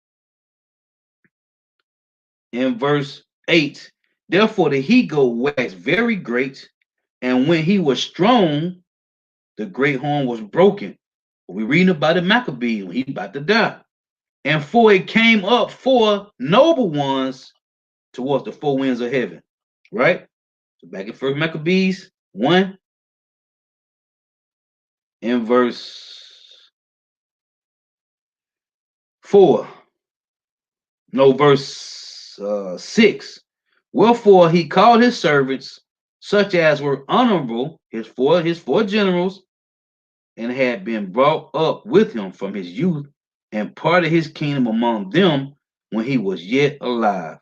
in verse 8. Therefore the he-goat waxed very great, and when he was strong, the great horn was broken. We're reading about the Maccabees when he's about to die. And for it came up 4 noble ones towards the 4 winds of heaven. Right? So back in First Maccabees 1 in verse 4. No, verse 6. Wherefore he called his servants, such as were honorable, his four generals, and had been brought up with him from his youth, and parted his kingdom among them when he was yet alive.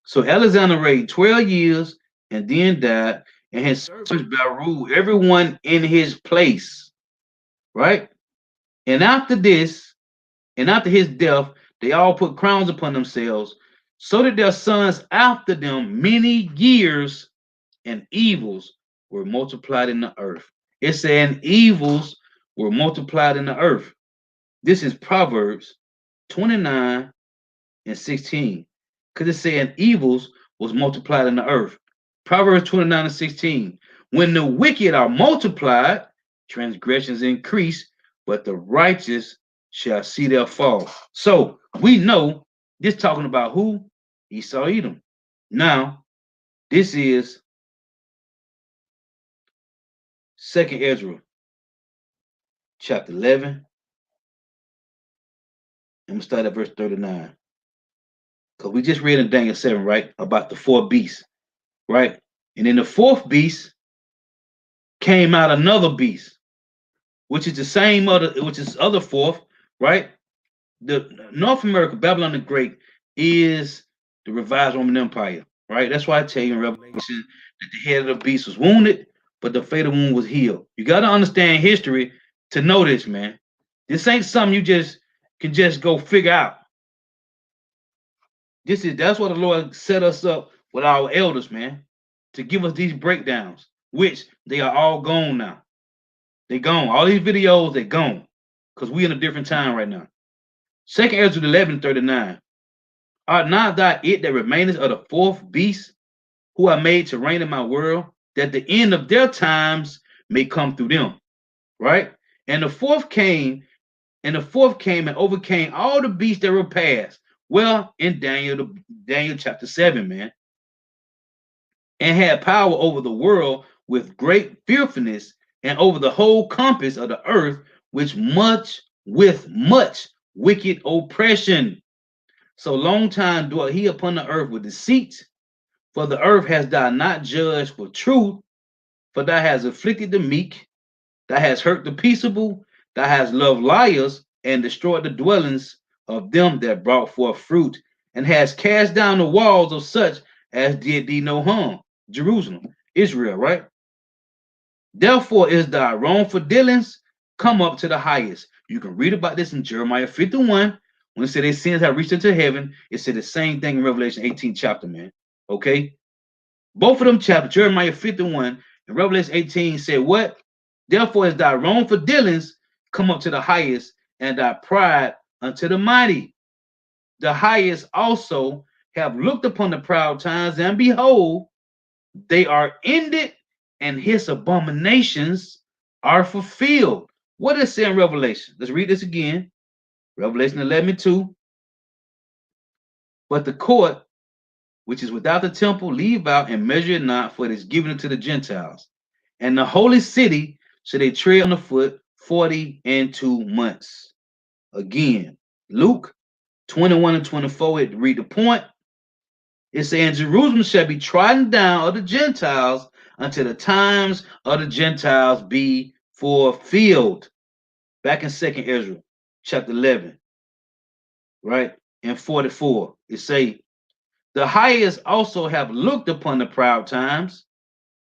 So Alexander reigned 12 years and then died, and his servants ruled everyone in his place. Right? And after this, and after his death, they all put crowns upon themselves, so that their sons after them many years, and evils were multiplied in the earth. It's saying evils were multiplied in the earth. This is Proverbs 29 and 16. Because it's saying evils was multiplied in the earth. Proverbs 29 and 16. When the wicked are multiplied, transgressions increase, but the righteous shall see their fall. So we know this talking about who? Esau Edom. Now, this is 2nd Ezra, chapter 11. I'm gonna start at verse 39. Because we just read in Daniel 7, right? About the 4 beasts, right? And in the 4th beast came out another beast, which is the same which is other 4th, right? The North America, Babylon the Great, is the revised Roman Empire, right? That's why I tell you in Revelation that the head of the beast was wounded, but the fatal wound was healed. You got to understand history to know this, man. This ain't something you just can just go figure out. That's what the Lord set us up with our elders, man, to give us these breakdowns, which they are all gone now. They gone. All these videos, they gone. Because we in a different time right now. 2nd Ezra 11:39. Art not thou it that remaineth of the 4th beast? who are made to reign in my world, that the end of their times may come through them. Right? And the fourth came and overcame all the beasts that were past. Well, in Daniel chapter 7, man. And had power over the world with great fearfulness, and over the whole compass of the earth, with much wicked oppression. So long time dwelt he upon the earth with deceit, for the earth has thou not judged for truth, for thou hast afflicted the meek, thou hast hurt the peaceable, thou hast loved liars, and destroyed the dwellings of them that brought forth fruit, and hast cast down the walls of such as did thee no harm. Jerusalem, Israel, right? Therefore is thy wrongful dealings come up to the highest. You can read about this in Jeremiah 51. When it said their sins have reached into heaven, it said the same thing in Revelation 18 chapter, man. Okay? Both of them chapters, Jeremiah 51 and Revelation 18 said what? Therefore is thy wrongful dealings come up to the highest, and thy pride unto the mighty. The highest also have looked upon the proud times, and behold, they are ended, and his abominations are fulfilled. What is it in Revelation? Let's read this again. Revelation 11:2. But the court, which is without the temple, leave out and measure it not, for it is given unto the Gentiles. And the holy city shall they tread on the foot 42 months. Again, Luke 21 and 24, it read the point. It's saying Jerusalem shall be trodden down of the Gentiles until the times of the Gentiles be fulfilled. Back in 2nd Ezra, chapter 11, right? And 44, it say, the highest also have looked upon the proud times,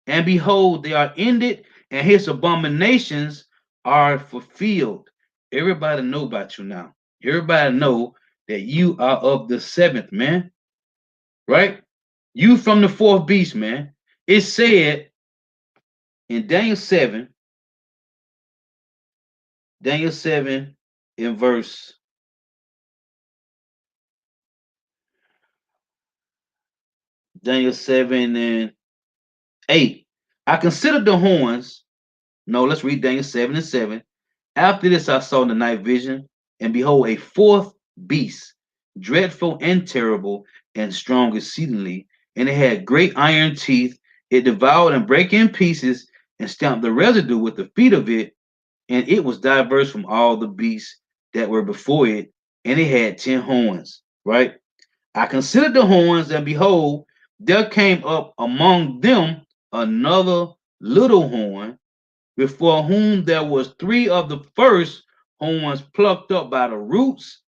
and behold, they are ended, and his abominations are fulfilled. Everybody know about you now. Everybody know that you are of the seventh, man. Right? You from the fourth beast, man. It said in Daniel 7 in verse 7 and 8. I considered the horns. No, let's read Daniel 7 and 7. After this I saw in the night vision, and behold, a fourth beast, dreadful and terrible, and strong exceedingly, and it had great iron teeth. It devoured and brake in pieces, and stamped the residue with the feet of it, and it was diverse from all the beasts that were before it, and it had 10 horns. Right? I considered the horns, and behold, there came up among them another little horn, before whom there was 3 of the first horns plucked up by the roots.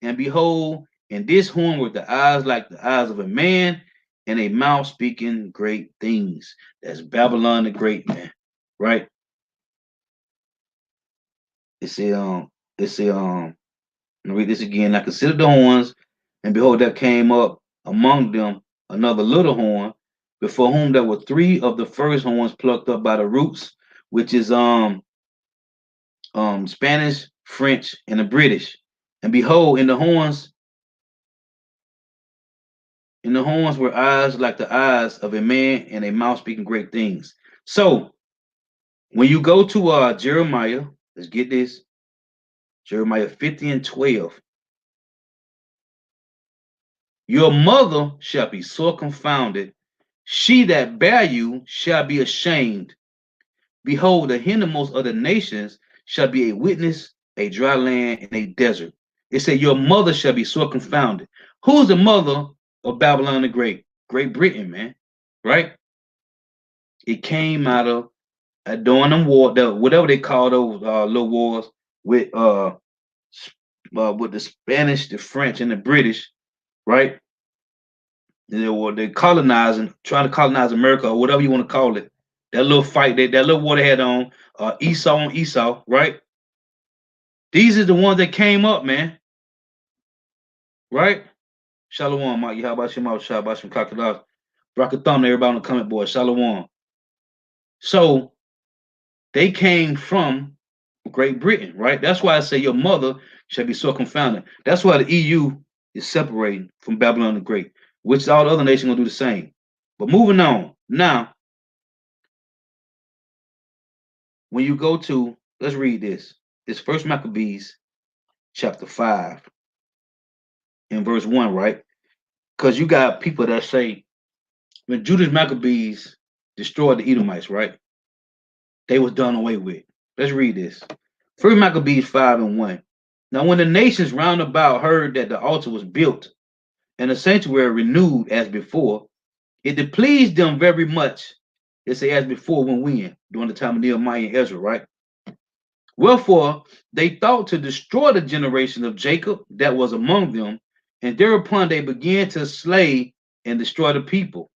And behold, in this horn were the eyes like the eyes of a man, and a mouth speaking great things. That's Babylon the Great, man. Right? Let me read this again. I considered the horns, and behold, there came up among them another little horn, before whom there were 3 of the first horns plucked up by the roots, which is Spanish, French, and the British. And behold, in the horns were eyes like the eyes of a man, and a mouth speaking great things. So when you go to Jeremiah, let's get this. Jeremiah 50 and 12. Your mother shall be sore confounded. She that bare you shall be ashamed. Behold, the hindermost of the nations shall be a witness, a dry land, and a desert. It said, your mother shall be sore confounded. Who's the mother of Babylon the Great? Great Britain, man. Right? It came out of during them war, whatever they call those little wars with the Spanish, the French, and the British, right? They colonizing, trying to colonize America, or whatever you want to call it. That little fight, that little war they had on Esau on Esau, right? These are the ones that came up, man. Right? Shalom, Mike. How about your Kakadaz? Rock a thumb to everybody on the comment board. Shalom. So they came from Great Britain, right? That's why I say your mother shall be so confounded. That's why the EU is separating from Babylon the Great, which all the other nations gonna do the same. But moving on. Now, when you go to, let's read this. This First Maccabees chapter 5 and verse 1, right? Because you got people that say when Judas Maccabees destroyed the Edomites, right? They was done away with. Let's read this. First Maccabees 5 and 1. Now, when the nations round about heard that the altar was built and the sanctuary renewed as before, it displeased them very much. They say as before when during the time of Nehemiah and Ezra, right? Wherefore they thought to destroy the generation of Jacob that was among them, and thereupon they began to slay and destroy the people.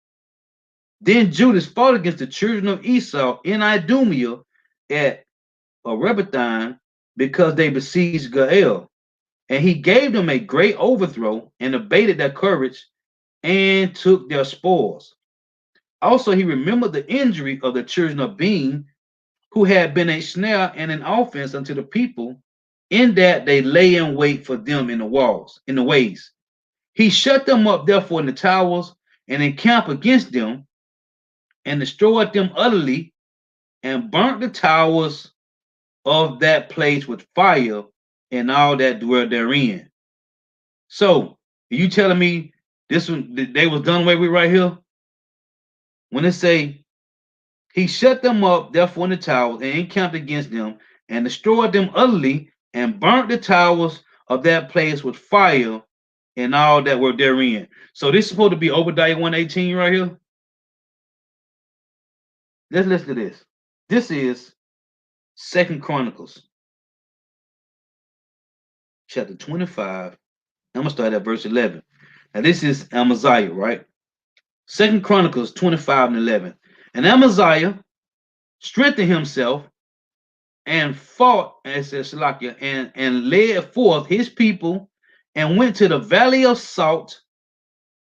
Then Judas fought against the children of Esau in Idumea at Rephaim because they besieged Gael. And he gave them a great overthrow and abated their courage and took their spoils. Also, he remembered the injury of the children of Bean, who had been a snare and an offense unto the people, in that they lay in wait for them in the walls, in the ways. He shut them up, therefore, in the towers and encamped against them and destroyed them utterly and burnt the towers of that place with fire and all that dwell therein. So, are you telling me this one they was done away with right here? When it say he shut them up, therefore in the towers, and encamped against them, and destroyed them utterly, and burnt the towers of that place with fire and all that were therein. So this is supposed to be Obadiah 1:18 right here. Let's listen to this. This is 2 Chronicles chapter 25. I'm gonna start at verse 11. Now this is Amaziah, right? 2 Chronicles 25 and 11. And Amaziah strengthened himself and fought, as says Salakia, and led forth his people and went to the valley of Salt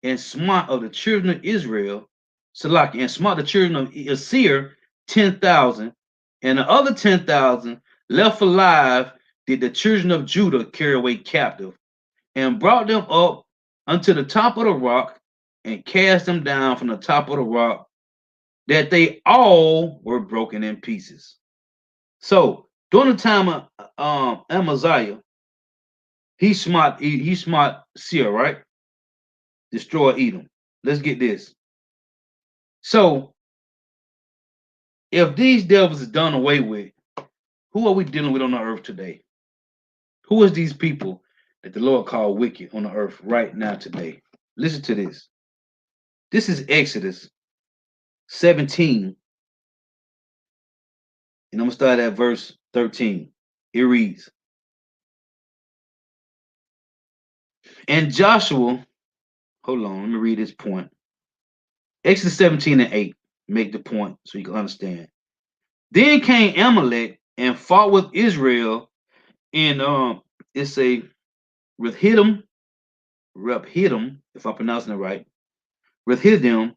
and smote of the children of Israel, Salakia, and smote the children of Asir 10,000, and the other 10,000 left alive did the children of Judah carry away captive, and brought them up unto the top of the rock, and cast them down from the top of the rock, that they all were broken in pieces. So during the time of Amaziah, he smote Seir, right? Destroy Edom. Let's get this. So if these devils is done away with, who are we dealing with on the earth today? Who is these people that the Lord called wicked on the earth right now today? Listen to this. This is Exodus 17. And I'm going to start at verse 13. It reads, and Joshua, hold on, let me read this point. Exodus 17 and 8, make the point so you can understand. Then came Amalek and fought with Israel in, it's a Rephidim, if I'm pronouncing it right, Rephidim.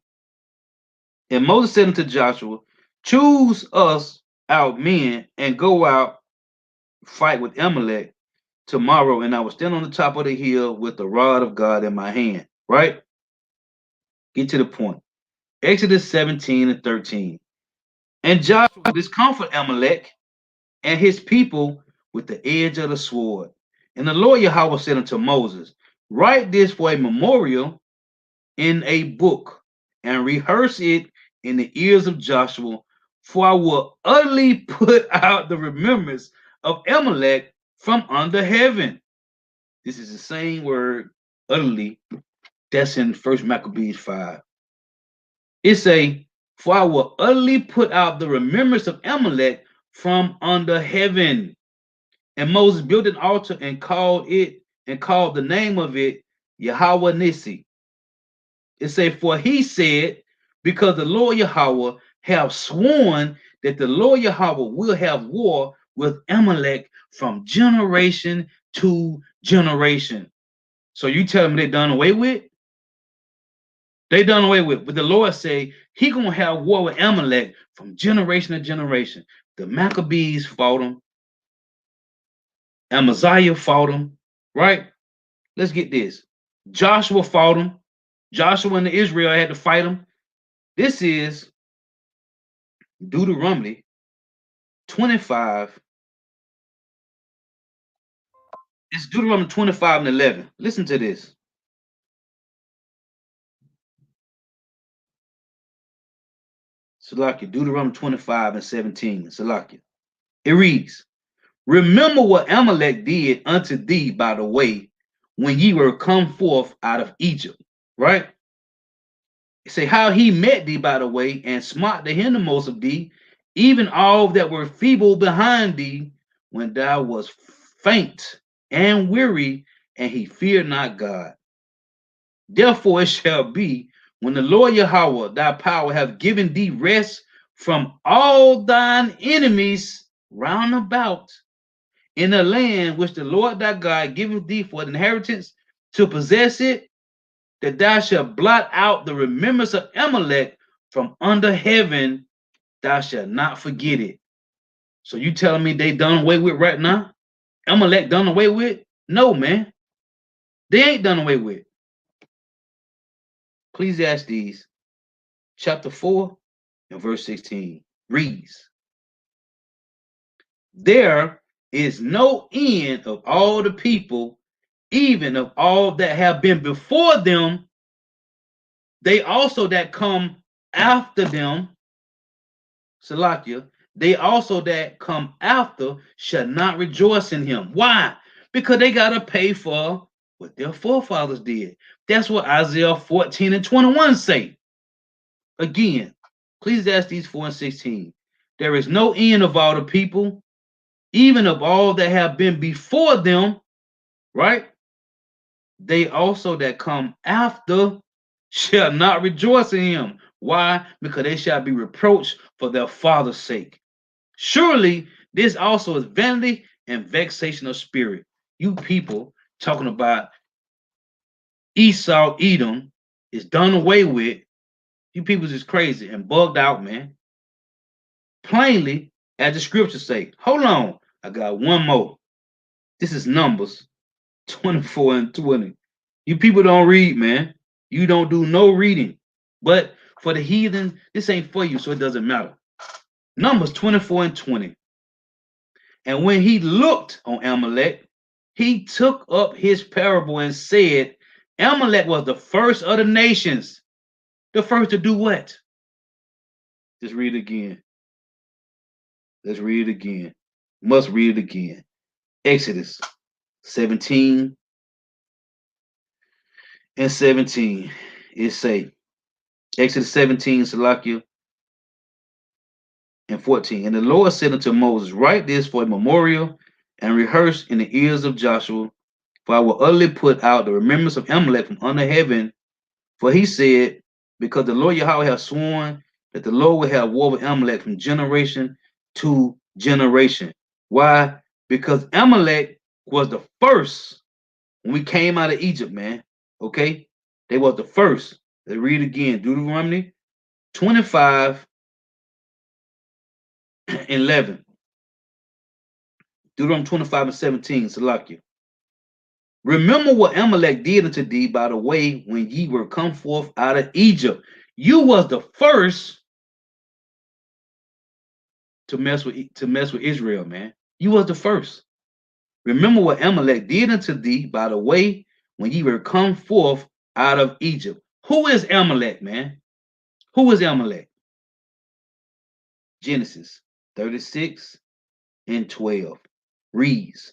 And Moses said unto Joshua, choose us out men and go out, fight with Amalek tomorrow, and I will stand on the top of the hill with the rod of God in my hand. Right? Get to the point. Exodus 17 and 13. And Joshua discomfited Amalek and his people with the edge of the sword. And the Lord Yahweh said unto Moses, write this for a memorial in a book, and rehearse it in the ears of Joshua, for I will utterly put out the remembrance of Amalek from under heaven. This is the same word, utterly, that's in 1 Maccabees 5. It say, for I will utterly put out the remembrance of Amalek from under heaven. And Moses built an altar and called the name of it Yahweh Nissi. It say, for he said, because the Lord Yahweh have sworn that the Lord Yahweh will have war with Amalek from generation to generation. So you tell them they done away with? They done away with. But the Lord say he gonna have war with Amalek from generation to generation. The Maccabees fought him. Amaziah fought him, right? Let's get this. Joshua fought him. Joshua and Israel had to fight him. This is Deuteronomy 25. It's Deuteronomy 25 and 11. Listen to this. Salakia, Deuteronomy 25 and 17. Salakia. It reads, remember what Amalek did unto thee by the way when ye were come forth out of Egypt. Right? It say how he met thee by the way and smote the hindermost of thee, even all that were feeble behind thee, when thou was faint and weary, and he feared not God. Therefore it shall be, when the Lord Yahweh thy power hath given thee rest from all thine enemies round about, in the land which the Lord thy God giveth thee for an inheritance to possess it, that thou shalt blot out the remembrance of Amalek from under heaven, thou shalt not forget it. So you telling me they done away with right now? Amalek done away with? No, man. They ain't done away with. Ecclesiastes chapter 4 and verse 16 reads, there is no end of all the people, even of all that have been before them. They also that come after them, Salakia, they also that come after shall not rejoice in him. Why? Because they got to pay for what their forefathers did. That's what Isaiah 14 and 21 say. Again, Ecclesiastes 4 and 16. There is no end of all the people, even of all that have been before them, right? They also that come after shall not rejoice in him. Why? Because they shall be reproached for their father's sake. Surely this also is vanity and vexation of spirit. You people talking about Esau, Edom is done away with. You people is crazy and bugged out, man. Plainly, as the scriptures say. Hold on, I got one more. This is Numbers 24 and 20. You people don't read, man. You don't do no reading. But for the heathen, this ain't for you, so it doesn't matter. Numbers 24 and 20. And when he looked on Amalek, he took up his parable and said, Amalek was the first of the nations. The first to do what? Just read it again. Let's read it again. Must read it again. Exodus 17 and 17. It say, Exodus 17, Salakia, and 14. And the Lord said unto Moses, write this for a memorial and rehearse in the ears of Joshua, for I will utterly put out the remembrance of Amalek from under heaven. For he said, because the Lord Yahweh has sworn that the Lord will have war with Amalek from generation to generation. Why? Because Amalek was the first when we came out of Egypt, man. Okay? They was the first. Let's read again. Deuteronomy 25 and 11. Deuteronomy 25 and 17. Salakia. Remember what Amalek did unto thee by the way when ye were come forth out of Egypt. You was the first to mess with Israel, man. You was the first. Remember what Amalek did unto thee by the way when ye were come forth out of Egypt. Who is Amalek, man? Who is Amalek? Genesis 36 and 12 reads,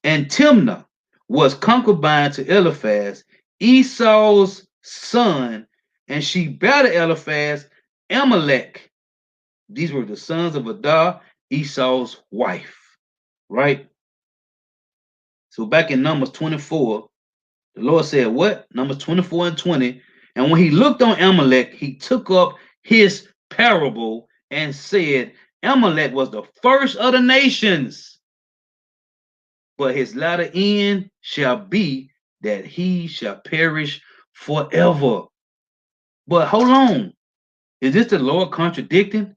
and Timnah was concubine to Eliphaz, Esau's son, and she bare to Eliphaz Amalek. These were the sons of Adah, Esau's wife, right? So back in Numbers 24, the Lord said what? Numbers 24 and 20. And when he looked on Amalek, he took up his parable and said, Amalek was the first of the nations, but his latter end shall be that he shall perish forever. But hold on. Is this the Lord contradicting?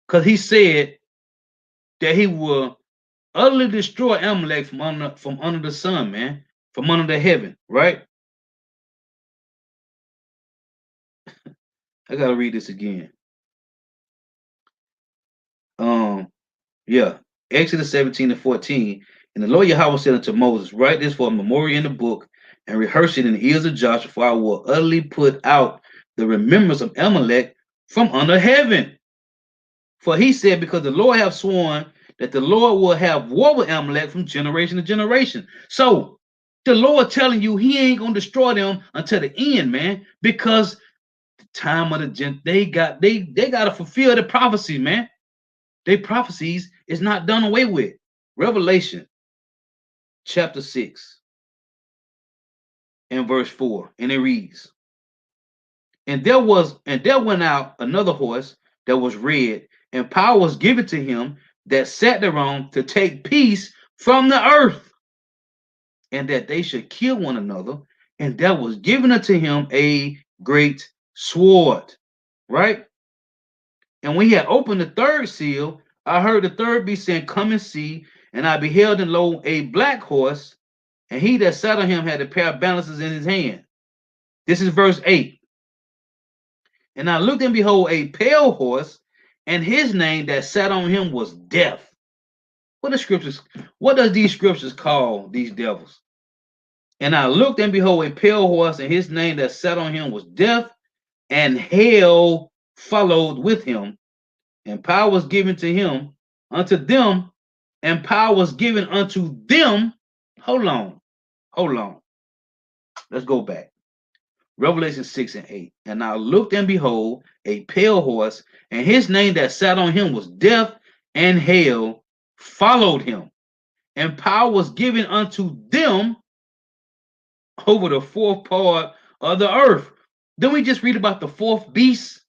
Because he said that he will utterly destroy Amalek from under the sun, man, from under the heaven, right? I gotta read this again. Yeah. Exodus 17 and 14. And the Lord Yahweh said unto Moses, write this for a memorial in the book, and rehearse it in the ears of Joshua, for I will utterly put out the remembrance of Amalek from under heaven. For he said, because the Lord hath sworn that the Lord will have war with Amalek from generation to generation. So the Lord telling you he ain't gonna destroy them until the end, man, because the time of the they gotta fulfill the prophecy, man. Their prophecies is not done away with. Revelation chapter 6 and verse 4, and it reads, and there went out another horse that was red, and power was given to him that sat thereon to take peace from the earth, and that they should kill one another, and there was given unto him a great sword. Right? And when he had opened the third seal, I heard the third beast saying, come and see. And I beheld, and lo, a black horse, and he that sat on him had a pair of balances in his hand. This is verse 8. And I looked, and behold, a pale horse, and his name that sat on him was Death. What does these scriptures call these devils? And I looked, and behold, a pale horse, and his name that sat on him was Death, and hell followed with him, and power was given to him unto them, and power was given unto them. Hold on. Let's go back. Revelation 6 and 8. And I looked, and behold, a pale horse, and his name that sat on him was Death, and hell followed him, and power was given unto them over the fourth part of the earth. Then we just read about the fourth beast.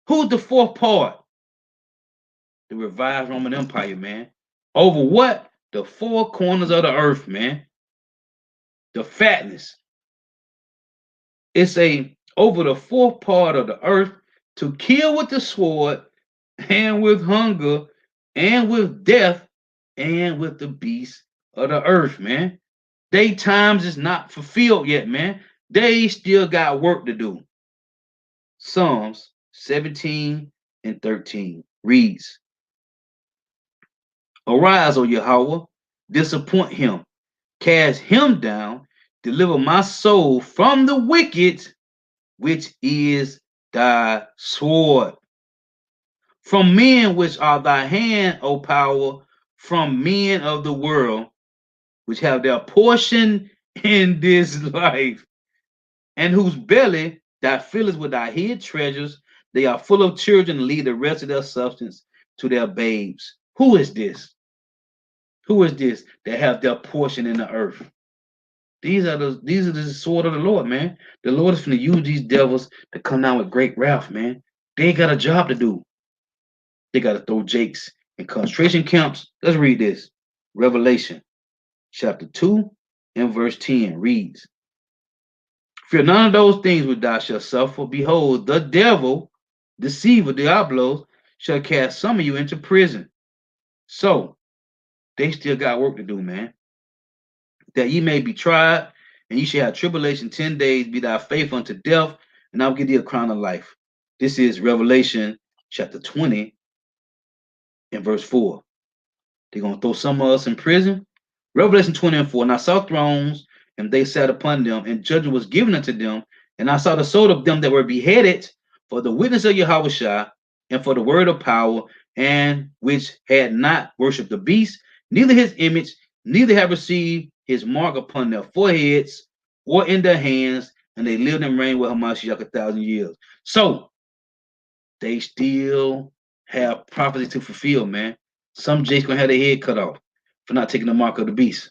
Who's the fourth part? The revived Roman Empire, man. Over what? The four corners of the earth, man. The fatness. It's over the fourth part of the earth to kill with the sword, and with hunger, and with death, and with the beasts of the earth, man. They times is not fulfilled yet, man. They still got work to do. Psalms 17 and 13 reads, arise, O Yahweh, disappoint him, cast him down, deliver my soul from the wicked, which is thy sword. From men which are thy hand, O power, from men of the world, which have their portion in this life, and whose belly thou fillest with thy hid treasures. They are full of children, and leave the rest of their substance to their babes. Who is this? Who is this that have their portion in the earth? These are the sword of the Lord, man. The Lord is going to use these devils to come down with great wrath, man. They ain't got a job to do. They got to throw jakes in concentration camps. Let's read this. Revelation chapter 2 and verse 10 reads, fear none of those things which thou shalt suffer. Behold, the devil, deceiver, Diablos, shall cast some of you into prison. So they still got work to do, man. That ye may be tried, and ye shall have tribulation 10 days. Be thou faithful unto death, and I'll give thee a crown of life. This is Revelation chapter 20 and verse 4. They're going to throw some of us in prison. Revelation 20 and 4. And I saw thrones, and they sat upon them, and judgment was given unto them. And I saw the soul of them that were beheaded for the witness of Yahushua, and for the word of power, and which had not worshipped the beast, neither his image, neither have received his mark upon their foreheads or in their hands, and they lived and reigned with Hamashiach 1,000 years. So they still have prophecy to fulfill, man. Some Jake's gonna have their head cut off for not taking the mark of the beast.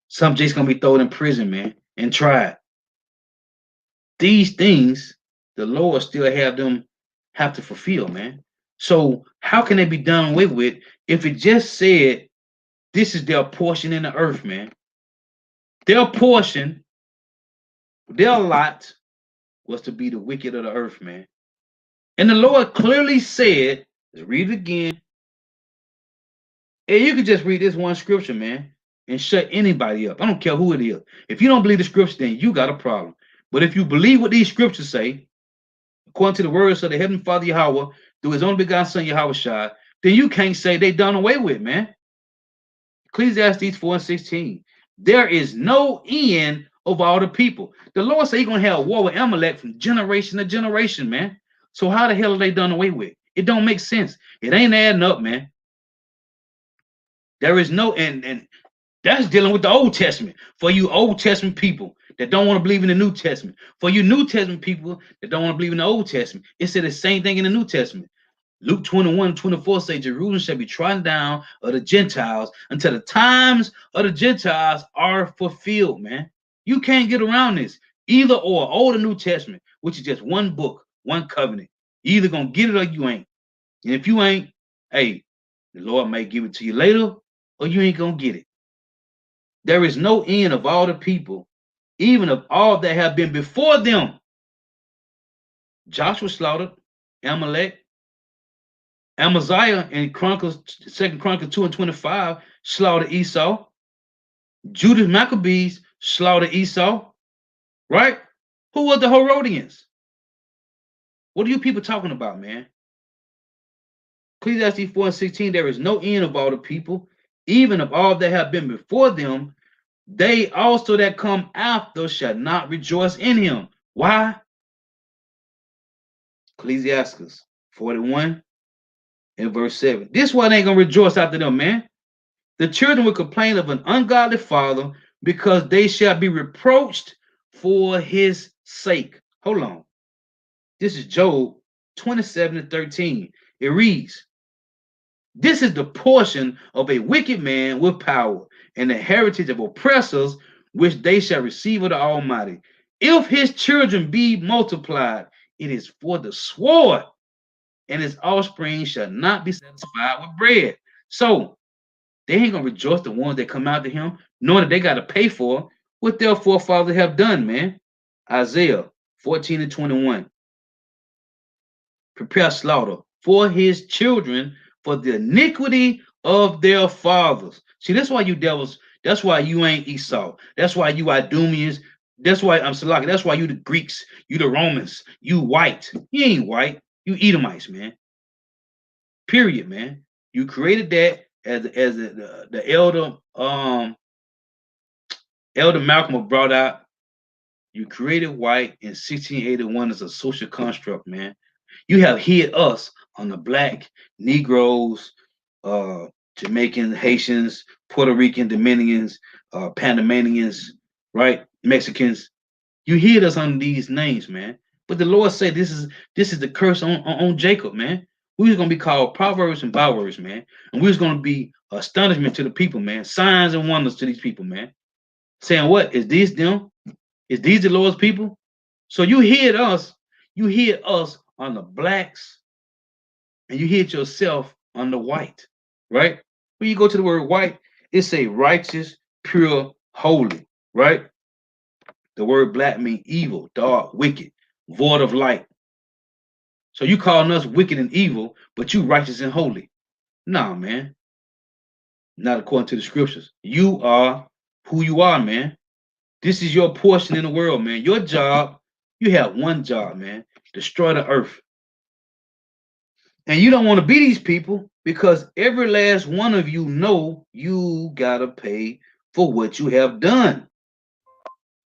Some Jake's gonna be thrown in prison, man, and tried. These things the Lord still have to fulfill, man. So how can they be done away with if it just said this is their portion in the earth, man? Their portion, their lot was to be the wicked of the earth, man. And the Lord clearly said, let's read it again. And you can just read this one scripture, man, and shut anybody up. I don't care who it is. If you don't believe the scripture, then you got a problem. But if you believe what these scriptures say, according to the words of the Heavenly Father Yahweh, through his only begotten Son Yahweh Shai, then you can't say they done away with, man. Ecclesiastes 4:16. There is no end of all the people. The Lord said he's going to have a war with Amalek from generation to generation, man. So how the hell are they done away with? It don't make sense. It ain't adding up, man. There is no, and that's dealing with the Old Testament. For you Old Testament people that don't want to believe in the New Testament. For you New Testament people that don't want to believe in the Old Testament. It said the same thing in the New Testament. Luke 21:24 say Jerusalem shall be trodden down of the Gentiles until the times of the Gentiles are fulfilled, man. You can't get around this. Either or, Old or New Testament, which is just one book, one covenant. You either gonna get it or you ain't. And if you ain't, hey, the Lord may give it to you later, or you ain't gonna get it. There is no end of all the people, even of all that have been before them. Joshua slaughtered Amalek. Amaziah in Chronicles, 2 Chronicles 2:25 slaughtered Esau. Judas Maccabees slaughtered Esau. Right? Who were the Herodians? What are you people talking about, man? Ecclesiastes 4:16, there is no end of all the people, even of all that have been before them. They also that come after shall not rejoice in him. Why? Ecclesiastes 41 and verse 7. This one ain't gonna rejoice after them, man. The children will complain of an ungodly father because they shall be reproached for his sake. Hold on. This is Job 27:13. It reads, this is the portion of a wicked man with power, and the heritage of oppressors, which they shall receive of the Almighty. If his children be multiplied, it is for the sword, and his offspring shall not be satisfied with bread. So they ain't gonna rejoice the ones that come out to him, knowing that they got to pay for what their forefathers have done, man. Isaiah 14:21. Prepare slaughter for his children for the iniquity of their fathers. See, that's why you devils, that's why you ain't Esau. That's why you Idumeans. That's why I'm Salaki. That's why you the Greeks, you the Romans, you white. You ain't white. You Edomites, man. Period, man. You created that as the elder Elder Malcolm brought out. You created white in 1681 as a social construct, man. You have hid us on the black, Negroes, Jamaican, Haitians, Puerto Rican, Dominicans, Panamanians, right? Mexicans. You hid us on these names, man. But the Lord said this is the curse on Jacob, man. We was gonna be called proverbs and bywords, man. And we was gonna be astonishment to the people, man. Signs and wonders to these people, man. Saying, what? Is these them? Is these the Lord's people? So you hid us on the blacks, and you hid yourself on the white, right? When you go to the word white, it's a righteous, pure, holy, right? The word black means evil, dark, wicked, void of light. So you calling us wicked and evil, but you righteous and holy. Nah, man. Not according to the scriptures. You are who you are, man. This is your portion in the world, man. Your job, you have one job, man. Destroy the earth. And you don't want to be these people because every last one of you know you got to pay for what you have done.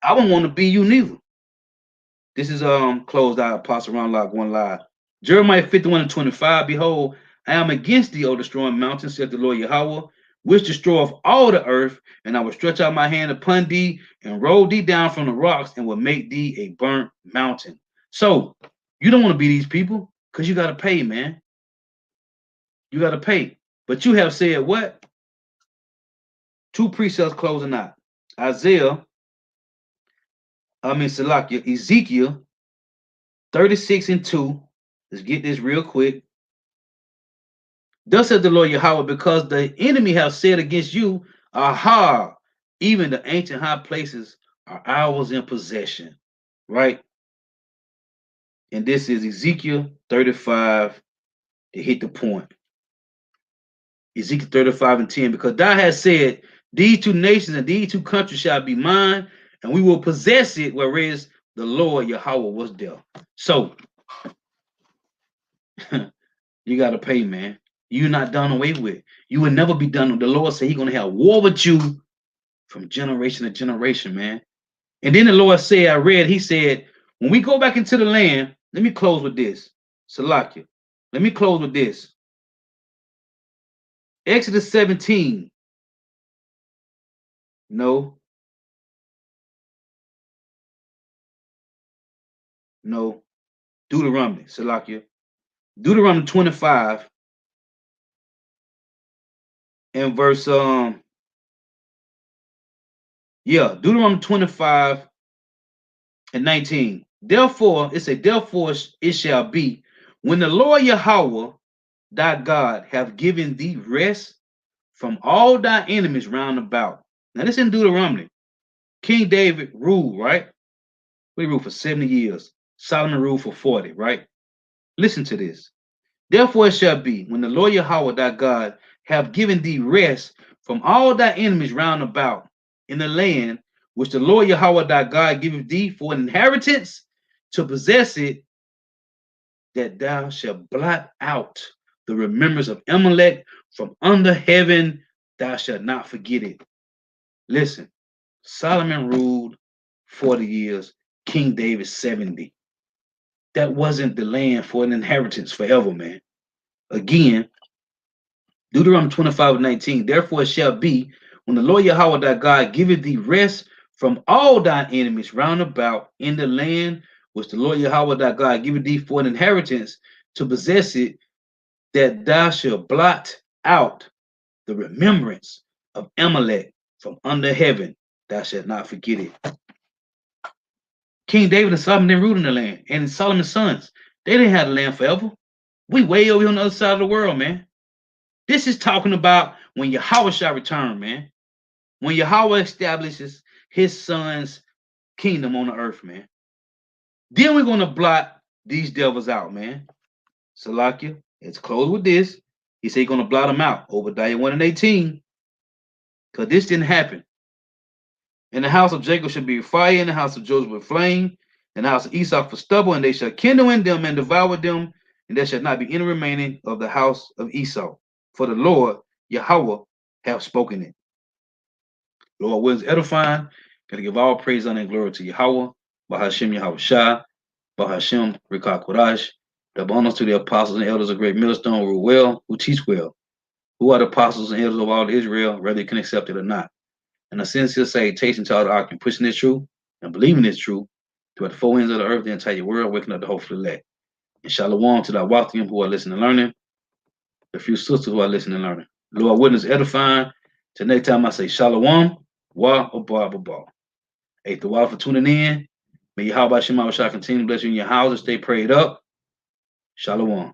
I don't want to be you neither. This is closed out, Apostle Ron Lock, one lie. Jeremiah 51:25. Behold, I am against thee, O destroying mountain, said the Lord Yahweh, which destroyeth all the earth, and I will stretch out my hand upon thee and roll thee down from the rocks and will make thee a burnt mountain. So you don't want to be these people because you got to pay, man. You got to pay. But you have said what? Two precepts closing out. Ezekiel 36:2. Let's get this real quick. Thus said the Lord Yahweh, because the enemy have said against you, aha, even the ancient high places are ours in possession. Right? And this is Ezekiel 35 to hit the point. Ezekiel 35:10, because thou hast said, these two nations and these two countries shall be mine, and we will possess it, whereas the Lord Yahweh was there. So You got to pay, man. You're not done away with. You will never be done. The Lord said He's going to have war with you from generation to generation, man. And then the Lord said, I read, He said, when we go back into the land, let me close with this. Salakia. Let me close with this. Exodus 17. No. Deuteronomy, Salakia. Deuteronomy 25 and verse Deuteronomy 25 and 19. Therefore, therefore it shall be when the Lord Yahweh thy God have given thee rest from all thy enemies round about. Now this in Deuteronomy. King David ruled, right? He ruled for 70 years. Solomon ruled for 40, right? Listen to this. Therefore it shall be when the Lord Yahweh thy God have given thee rest from all thy enemies round about in the land which the Lord Yahweh thy God giveth thee for an inheritance to possess it, that thou shalt blot out the remembrance of Amalek from under heaven, thou shalt not forget it. Listen, Solomon ruled 40 years, King David 70. That wasn't the land for an inheritance forever, man. Again, Deuteronomy 25:19. Therefore it shall be when the Lord Yahweh thy God giveth thee rest from all thy enemies round about in the land which the Lord Yahweh thy God giveth thee for an inheritance to possess it, that thou shalt blot out the remembrance of Amalek from under heaven, thou shalt not forget it. King David and Solomon didn't rule in the land, and Solomon's sons, they didn't have the land forever. We way over here on the other side of the world, man. This is talking about when Yahweh shall return, man. When Yahweh establishes his son's kingdom on the earth, man. Then we're going to blot these devils out, man. Salakia, it's closed with this. He said he's going to blot them out. Obadiah 1:18. Because this didn't happen. In the house of Jacob shall be fire, in the house of Joseph with flame, in the house of Esau for stubble, and they shall kindle in them and devour them, and there shall not be any remaining of the house of Esau. For the Lord Yahweh have spoken it. Lord wills edifying. Gotta give all praise, honor, and glory to Yahweh. Bahashem Yahweh Shah. Bahashem Rikah Kodash. Double honors to the apostles and elders of Great Millstone who rule well, who teach well. Who are the apostles and elders of all Israel, whether you can accept it or not. And a sincere salutation to all the ark pushing this truth and believing this truth throughout the four ends of the earth, the entire world, waking up the hopeful elect. And shalom to the Awathim who are listening and learning, the few sisters who are listening and learning. Lord, witness edifying. Till next time I say shalom, wa ba. Hey, the while for tuning in. May Yahweh Shema Shah continue to bless you in your houses. Stay prayed up. Shalom.